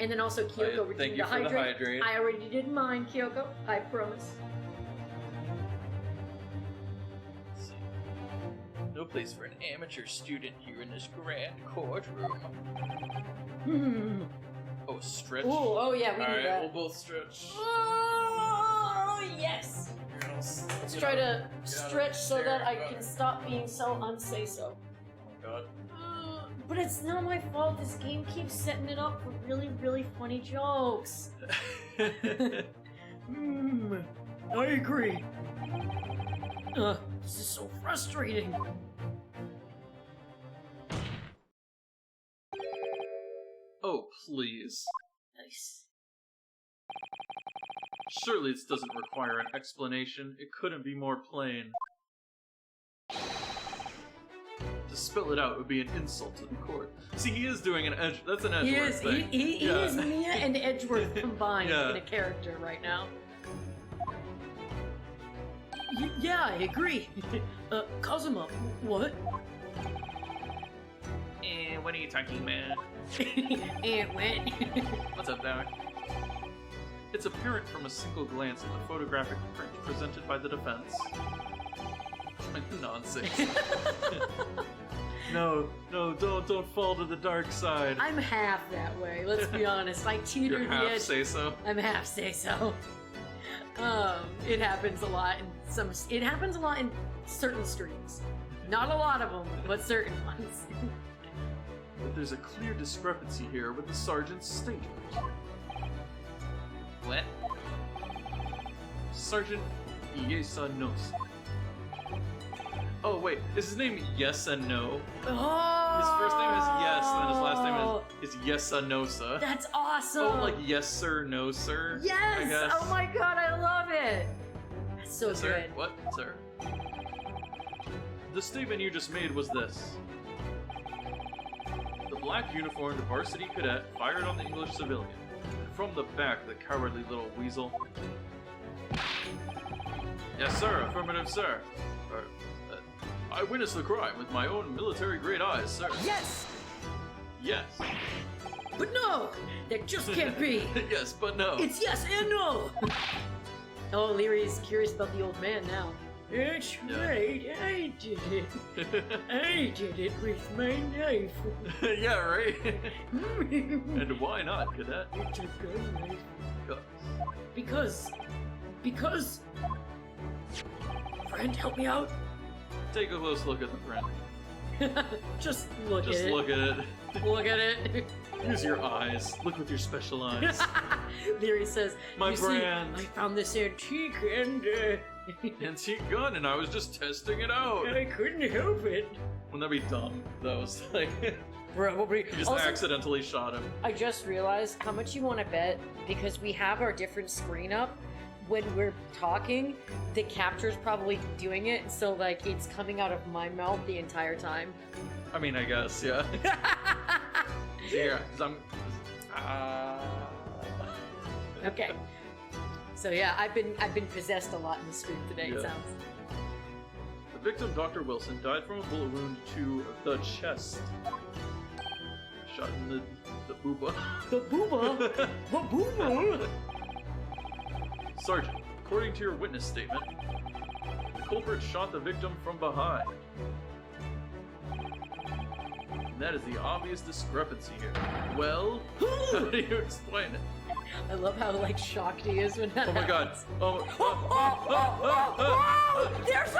And then also, Kyoko, thank you for the hydrate. I already did mine, Kyoko. I promise. Let's see. No place for an amateur student here in this grand courtroom. Oh, stretch. Oh yeah, we Alright, do that. we'll both stretch. Oh, yes! Let's try to stretch so that I can stop being so unsay-so. Oh But it's not my fault. This game keeps setting it up for really, really funny jokes. god. I agree. This is so frustrating. Oh, please. Nice. Surely this doesn't require an explanation. It couldn't be more plain. To spell it out would be an insult to the court. See, he is doing an edge. That's an Edgeworth He is. thing. He is Mia and Edgeworth combined Yeah. in a character right now. Yeah, I agree. Kazuma, what? What are you talking about? And when? What's up, Doc? It's apparent from a single glance at the photographic print presented by the defense. Nonsense. No, don't fall to the dark side. I'm half that way. Let's be honest. I teeter You're the half edge. say so. I'm half say so. It happens a lot in some. It happens a lot in certain streams. Not a lot of them, but certain ones. But there's a clear discrepancy here with the sergeant's statement. What? Sergeant Iesanos. Oh wait, is his name Yes and No? Oh, His first name is Yes, and then his last name is Yesanosa. That's awesome. Oh, like yes sir, no sir? I Yes! guess. Oh my god, I love it! So Yes, sir? good. What, sir? The statement you just made was this. The black uniformed varsity cadet fired on the English civilian. From the back, the cowardly little weasel. Yes, sir. Affirmative, sir. I witnessed the crime with my own military-grade eyes, sir. Yes! Yes. But no! That just can't be! Yes, but no. It's yes and no! Oh, Leary's curious about the old man now. That's Yeah. right, I did it. I did it with my knife. Yeah, right? And why not, cadet? It's a gun knife. Because. Because... Friend, help me out. Take a close look at the print. Just look Just at it. look at it. Look at it. Use your eyes. Look with your special eyes. Leary says, My "You brand. I found this antique and Antique gun, and I was just testing it out. I couldn't help it. Wouldn't that be dumb? That was like, you Probably. just Also, accidentally shot him. I just realized how much you want to bet because we have our different screen up. When we're talking, the capture's probably doing it, so like it's coming out of my mouth the entire time. I mean, I guess, yeah. Yeah, because I'm. Okay. So yeah, I've been possessed a lot in the stream today. It Yeah. sounds. The victim, Dr. Wilson, died from a bullet wound to the chest. Shot in the booba. The booba? The booba? Sergeant, according to your witness statement, the culprit shot the victim from behind. And that is the obvious discrepancy here. Well, how do you explain it? I love how like shocked he is when that Oh my god. happens. Oh, There's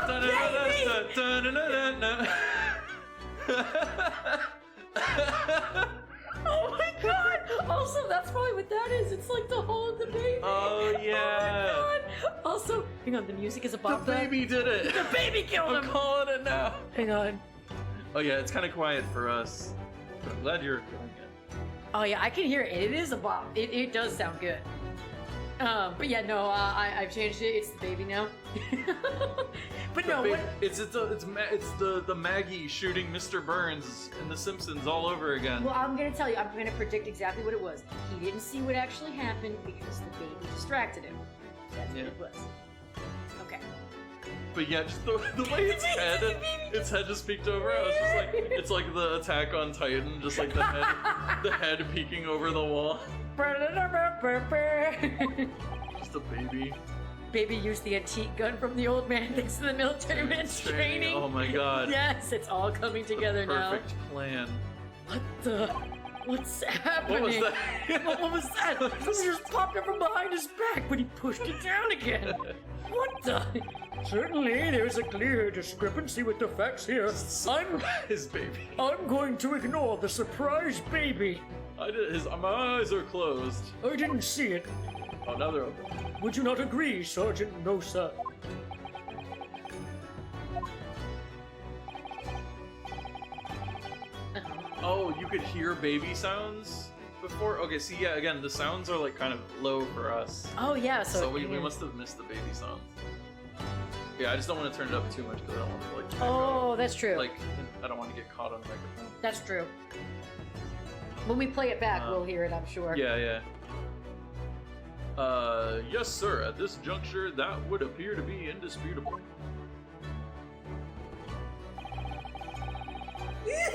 Oh my god! Also, that's probably what that is. It's like the hole in the baby. Oh yeah. Oh my god! Also, hang on, the music is The above that. baby did it. The baby killed I'm him. calling it now. Hang on. Oh yeah, it's kind of quiet for us. But I'm glad you're doing it. Oh yeah, I can hear it. It is a bop. It does sound good. But yeah, no, I've changed it. It's the baby now. But no, The what? ba- it's the Maggie shooting Mr. Burns in The Simpsons all over again. Well, I'm gonna tell you. I'm gonna predict exactly what it was. He didn't see what actually happened because the baby distracted him. That's Yeah. what it was. Okay. But yeah, just the way its head just peeked over. I was just like, it's like the Attack on Titan, just like the head peeking over the wall. Just a baby. Baby used the antique gun from the old man thanks to the military man's training. Oh my god. Yes, it's all coming together now. Perfect plan. What the? What's happening? What was that? What was that? Something just popped up from behind his back, but he pushed it down again. What the? Certainly, there's a clear discrepancy with the facts here. His baby. I'm going to ignore the surprise baby. My eyes are closed. I didn't see it. Oh, now they're open. Would you not agree, Sergeant Nosa? Oh, you could hear baby sounds before? Okay, see, yeah, again, the sounds are like kind of low for us. Oh yeah, So we must have missed the baby sounds. Yeah, I just don't want to turn it up too much because I don't want to like Oh, that's true. like I don't want to get caught on the microphone. That's true. When we play it back, Um, we'll hear it, I'm sure. Yeah, yeah. Yes, sir. At this juncture, that would appear to be indisputable.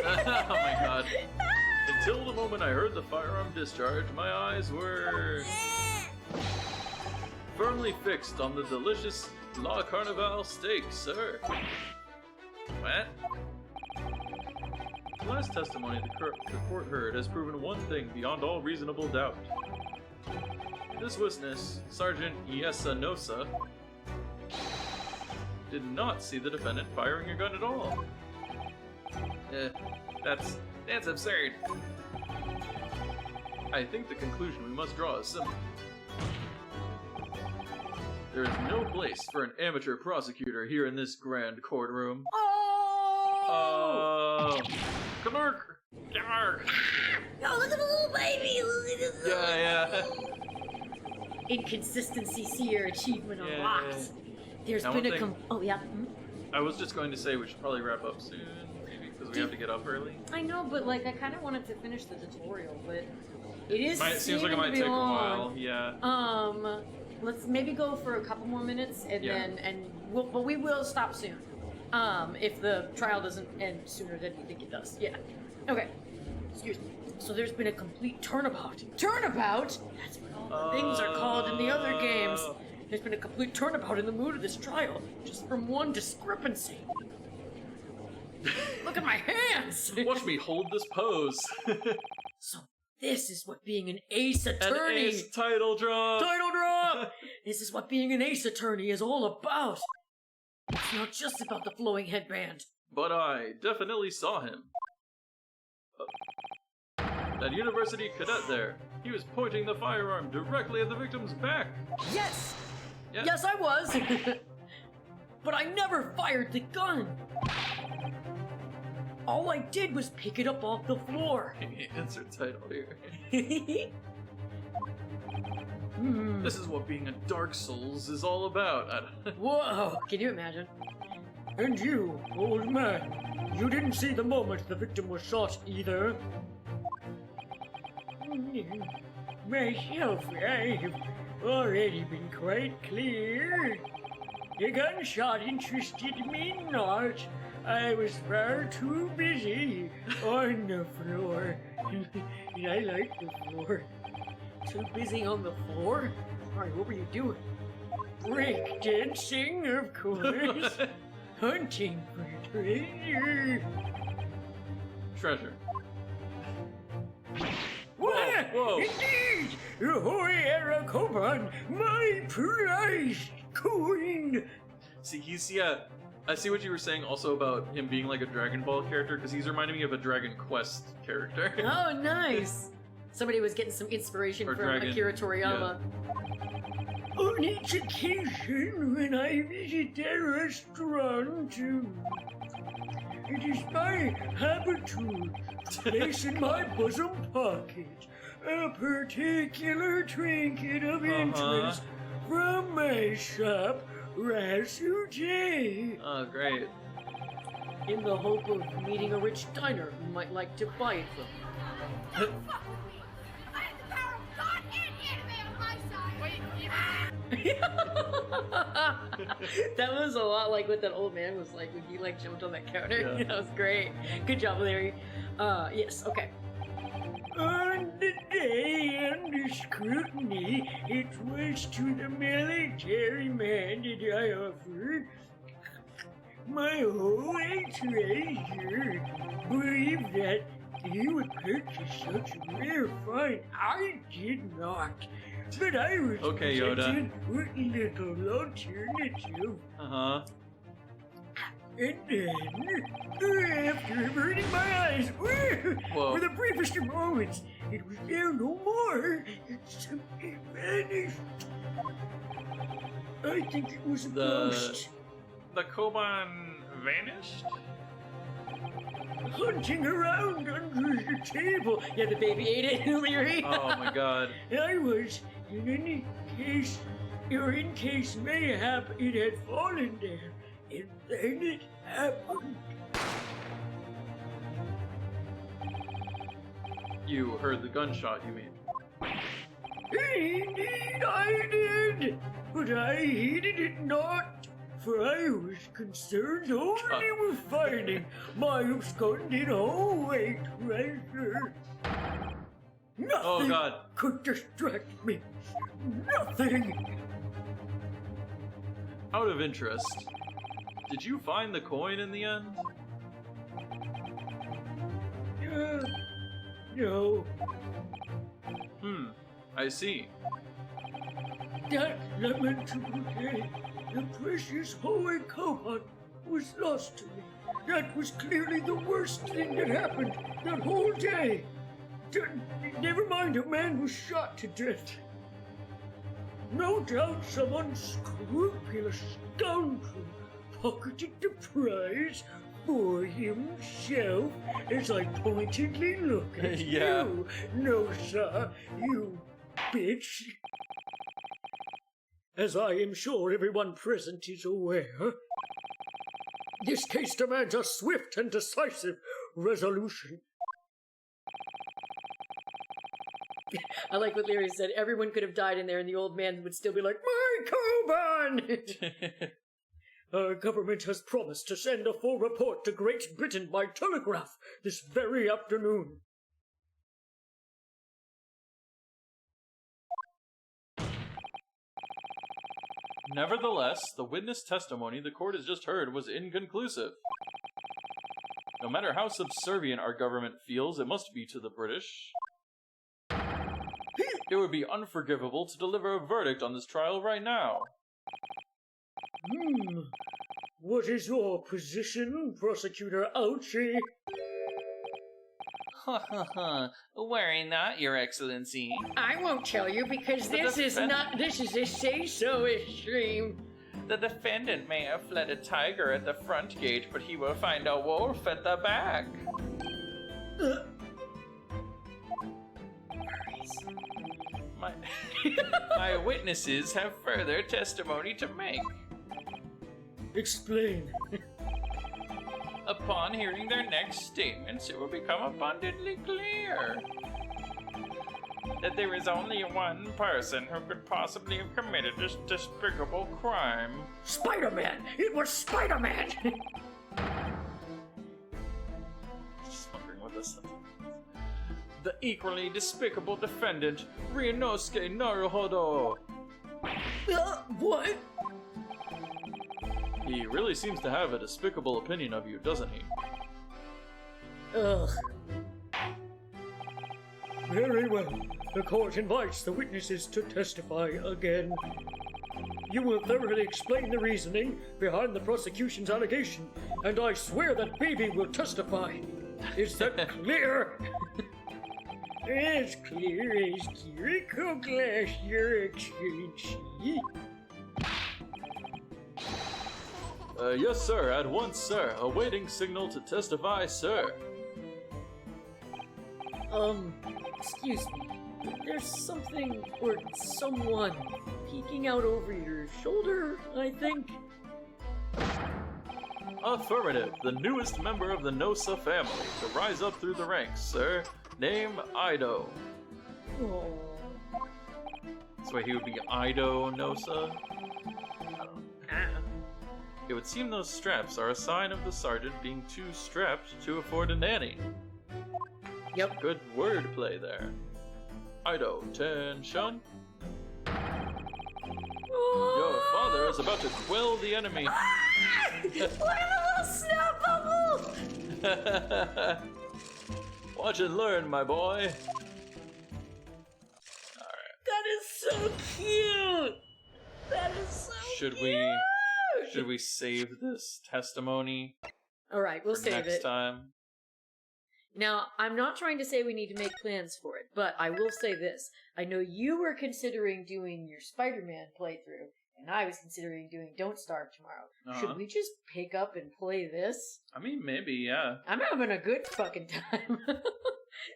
Oh my god. Until the moment I heard the firearm discharge, my eyes were firmly fixed on the delicious La Carnival steak, sir. What? The last testimony the court heard has proven one thing beyond all reasonable doubt. This witness, Sergeant Yesanosa, did not see the defendant firing a gun at all. That's absurd. I think the conclusion we must draw is simple. There is no place for an amateur prosecutor here in this grand courtroom. Oh! Clark! Clark! Oh, look at the little baby! Look at this Yeah, yeah. Inconsistency seer achievement Yeah. unlocked. There's Now, been one a thing- oh yeah. Mhm. I was just going to say we should probably wrap up soon, maybe, because we have to get up early. I know, but like I kind of wanted to finish the tutorial, but it is Seems like it seeming might to be take a long. while, yeah. Let's maybe go for a couple more minutes, and Yeah. but we will stop soon. If the trial doesn't end sooner than we think it does. Yeah. Okay. Excuse me. So there's been a complete turnabout. Turnabout? That's what all the things are called in the other games. There's been a complete turnabout in the mood of this trial, just from one discrepancy. Look at my hands! Watch me hold this pose. So this is what being an ace An attorney... ace title drop! Title drop! This is what being an ace attorney is all about. It's not just about the flowing headband. But I definitely saw him. That university cadet there. He was pointing the firearm directly at the victim's back. Yes! Yeah. Yes, I was! But I never fired the gun! All I did was pick it up off the floor. Insert title here. Hmm. This is what being a Dark Souls is all about. Whoa! Can you imagine? And you, old man, you didn't see the moment the victim was shot either. Myself, I've already been quite clear. The gunshot interested me not. I was far too busy on the floor. And I like the floor. Too busy on the floor? Sorry, what were you doing? Break dancing, of course. Hunting for treasure. Treasure. What? whoa. Indeed! Ahoy, Arakoban, my prized queen! See, I see what you were saying also about him being like a Dragon Ball character, because he's reminding me of a Dragon Quest character. Oh, nice! Somebody was getting some inspiration Or from Dragon, Akira Toriyama. On each occasion when I visit their restaurant, it is my habitude to place in my bosom pocket a particular trinket of interest from my shop, Ryunosuke, Oh, great. in the hope of meeting a rich diner who might like to buy it from me. I have the power of God and anime on my side! Wait, That was a lot like what that old man was like when he like jumped on that counter. Yeah. That was great. Good job, Larry. Yes, okay. On the day under scrutiny, it was to the military man that I offered my holy treasure. Believe that he would purchase such a rare find. I did not. But I was Okay, Yoda. presented with a little alternative. Uh-huh. And then, after averting my eyes Whoa. for the briefest of moments, it was there no more. It simply vanished. I think it was a ghost The Koban vanished? hunting around under the table. Yeah, the baby ate it, Leary. Oh my god. I was, in any case, or in case mayhap it had fallen there, and then it happened. You heard the gunshot, you mean? Indeed I did, but I heeded it not, for I was concerned only with finding my absconded hallway treasure. Nothing Oh god. could distract me. Nothing. Out of interest, did you find the coin in the end? No. I see. That lamentable day, the precious holy Koban was lost to me. That was clearly the worst thing that happened that whole day. Never mind, a man was shot to death. No doubt some unscrupulous scoundrel pocketed the prize for himself as I pointedly look at Yeah. you. No, sir, you bitch. As I am sure everyone present is aware, this case demands a swift and decisive resolution. I like what Larry said. Everyone could have died in there, and the old man would still be like, "My Coban!" Our government has promised to send a full report to Great Britain by telegraph this very afternoon. Nevertheless, the witness testimony the court has just heard was inconclusive. No matter how subservient our government feels it must be to the British, it would be unforgivable to deliver a verdict on this trial right now. What is your position, Prosecutor Ouchie? Worry not, Your Excellency. I won't tell you because this is a say-so-ish stream. The defendant may have fled a tiger at the front gate, but he will find a wolf at the back. My witnesses have further testimony to make. Explain. Upon hearing their next statements, it will become abundantly clear that there is only one person who could possibly have committed this despicable crime. Spider-Man! It was Spider-Man! Just wondering what this is. The equally despicable defendant, Ryunosuke Naruhodo. What? He really seems to have a despicable opinion of you, doesn't he? Ugh. Very well. The court invites the witnesses to testify again. You will thoroughly explain the reasoning behind the prosecution's allegation, and I swear that baby will testify. Is that clear? As clear as clerical glass, Your Excellency. Yes, sir. At once, sir. Awaiting signal to testify, sir. Excuse me. There's something or someone peeking out over your shoulder, I think. Affirmative. The newest member of the Nosa family to rise up through the ranks, sir. Name Ido. Oh. So he would be Ido Nosa? I don't know. It would seem those straps are a sign of the sergeant being too strapped to afford a nanny. Yep. Good wordplay there. Ido, tension. Your father is about to quell the enemy. Look at the little snap bubble! Watch and learn, my boy. That is so cute! That is so cute! Should we save this testimony? Alright, we'll for save next it. time? Now, I'm not trying to say we need to make plans for it, but I will say this. I know you were considering doing your Spider-Man playthrough, and I was considering doing Don't Starve tomorrow. Should we just pick up and play this? I mean, maybe, yeah. I'm having a good fucking time.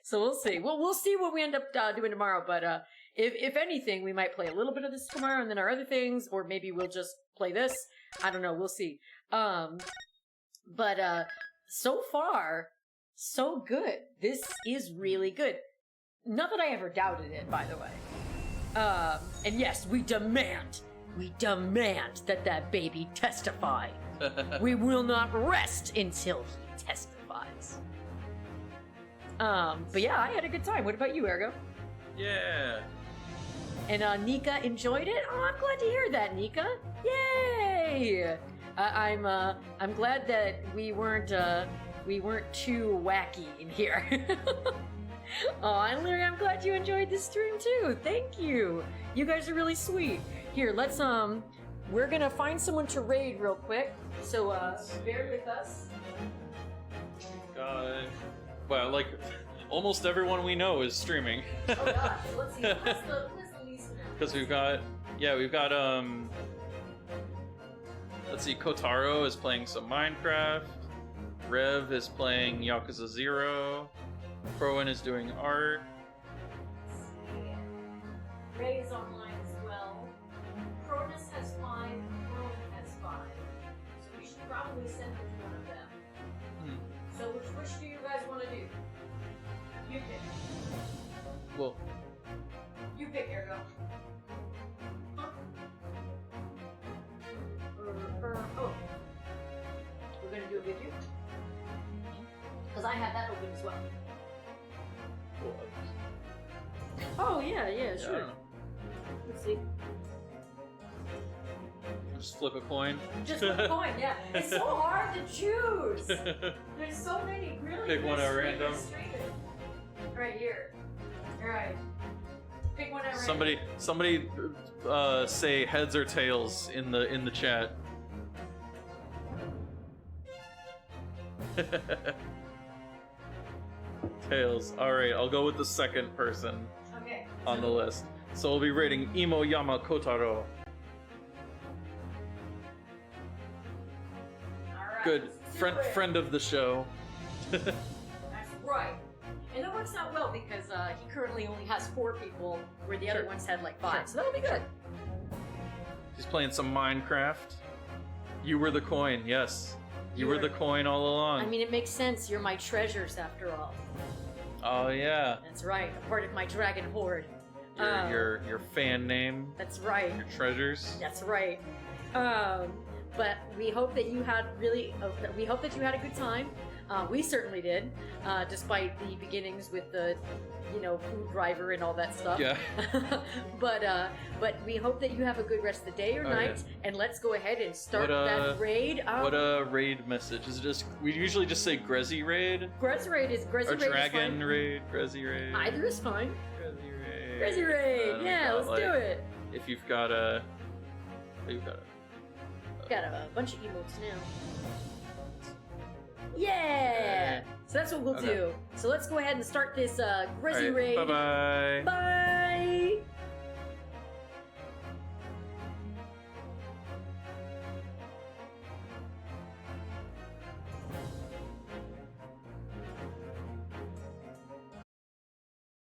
So we'll see. Well, we'll see what we end up doing tomorrow, but if anything, we might play a little bit of this tomorrow and then our other things, or maybe we'll just play this. I don't know. We'll see. But so far, so good. This is really good. Not that I ever doubted it, by the way. And yes, we demand that that baby testify. We will not rest until he testifies. But yeah, I had a good time. What about you, Ergo? Yeah. And Nika enjoyed it? Oh, I'm glad to hear that, Nika. Yay! I'm glad that we weren't too wacky in here. Oh, and Larry, I'm glad you enjoyed this stream too. Thank you. You guys are really sweet. Here, let's we're gonna find someone to raid real quick. So bear with us. Well, like almost everyone we know is streaming. Oh gosh, let's see. What's the least amount? Because we've got let's see, Kotaro is playing some Minecraft. Rev is playing Yakuza 0. Prowan is doing art. Ray is online as well. Prowan probably send it to one of them. Hmm. So which do you guys want to do? You pick. Well, You pick, Ergo. Huh? Oh. We're gonna do it with you? Because I have that open as well. Oh, yeah, I sure. don't know. Let's see. Just flip a coin. Just flip a coin, yeah. It's so hard to choose. There's so many really Pick good one at streamers random. streaming. Right here. Alright. Pick one at random. Somebody, say heads or tails in the chat. Tails. All right, I'll go with the second person Okay. on the list. So we'll be rating Imoyama Kotaro. Alright. Good let's do friend it. friend of the show. That's right. And that works out well because he currently only has 4 people, where the other Sure. ones had like 5. Sure. So that'll be good. He's playing some Minecraft. You were the coin, yes. You were the coin all along. I mean, it makes sense. You're my treasures after all. Oh yeah. That's right. A part of my dragon horde. Your fan name, That's right. your treasures. That's right. But we hope that you had we hope that you had a good time. We certainly did, despite the beginnings with the, food driver and all that stuff. Yeah. but we hope that you have a good rest of the day or Oh, night, yeah. and let's go ahead and start What, that raid. What a raid message. Is it just, we usually just say Grezzy raid? Grezzy raid is Or fine. Dragon raid, Grezzy raid. Either is fine. Grezzy raid. Grezzy raid. And Yeah, we got, let's do it. If you've got a... Got a bunch of emotes now. Yeah! So that's what we'll Okay. do. So let's go ahead and start this Grezzy Alright, raid. bye-bye. Bye!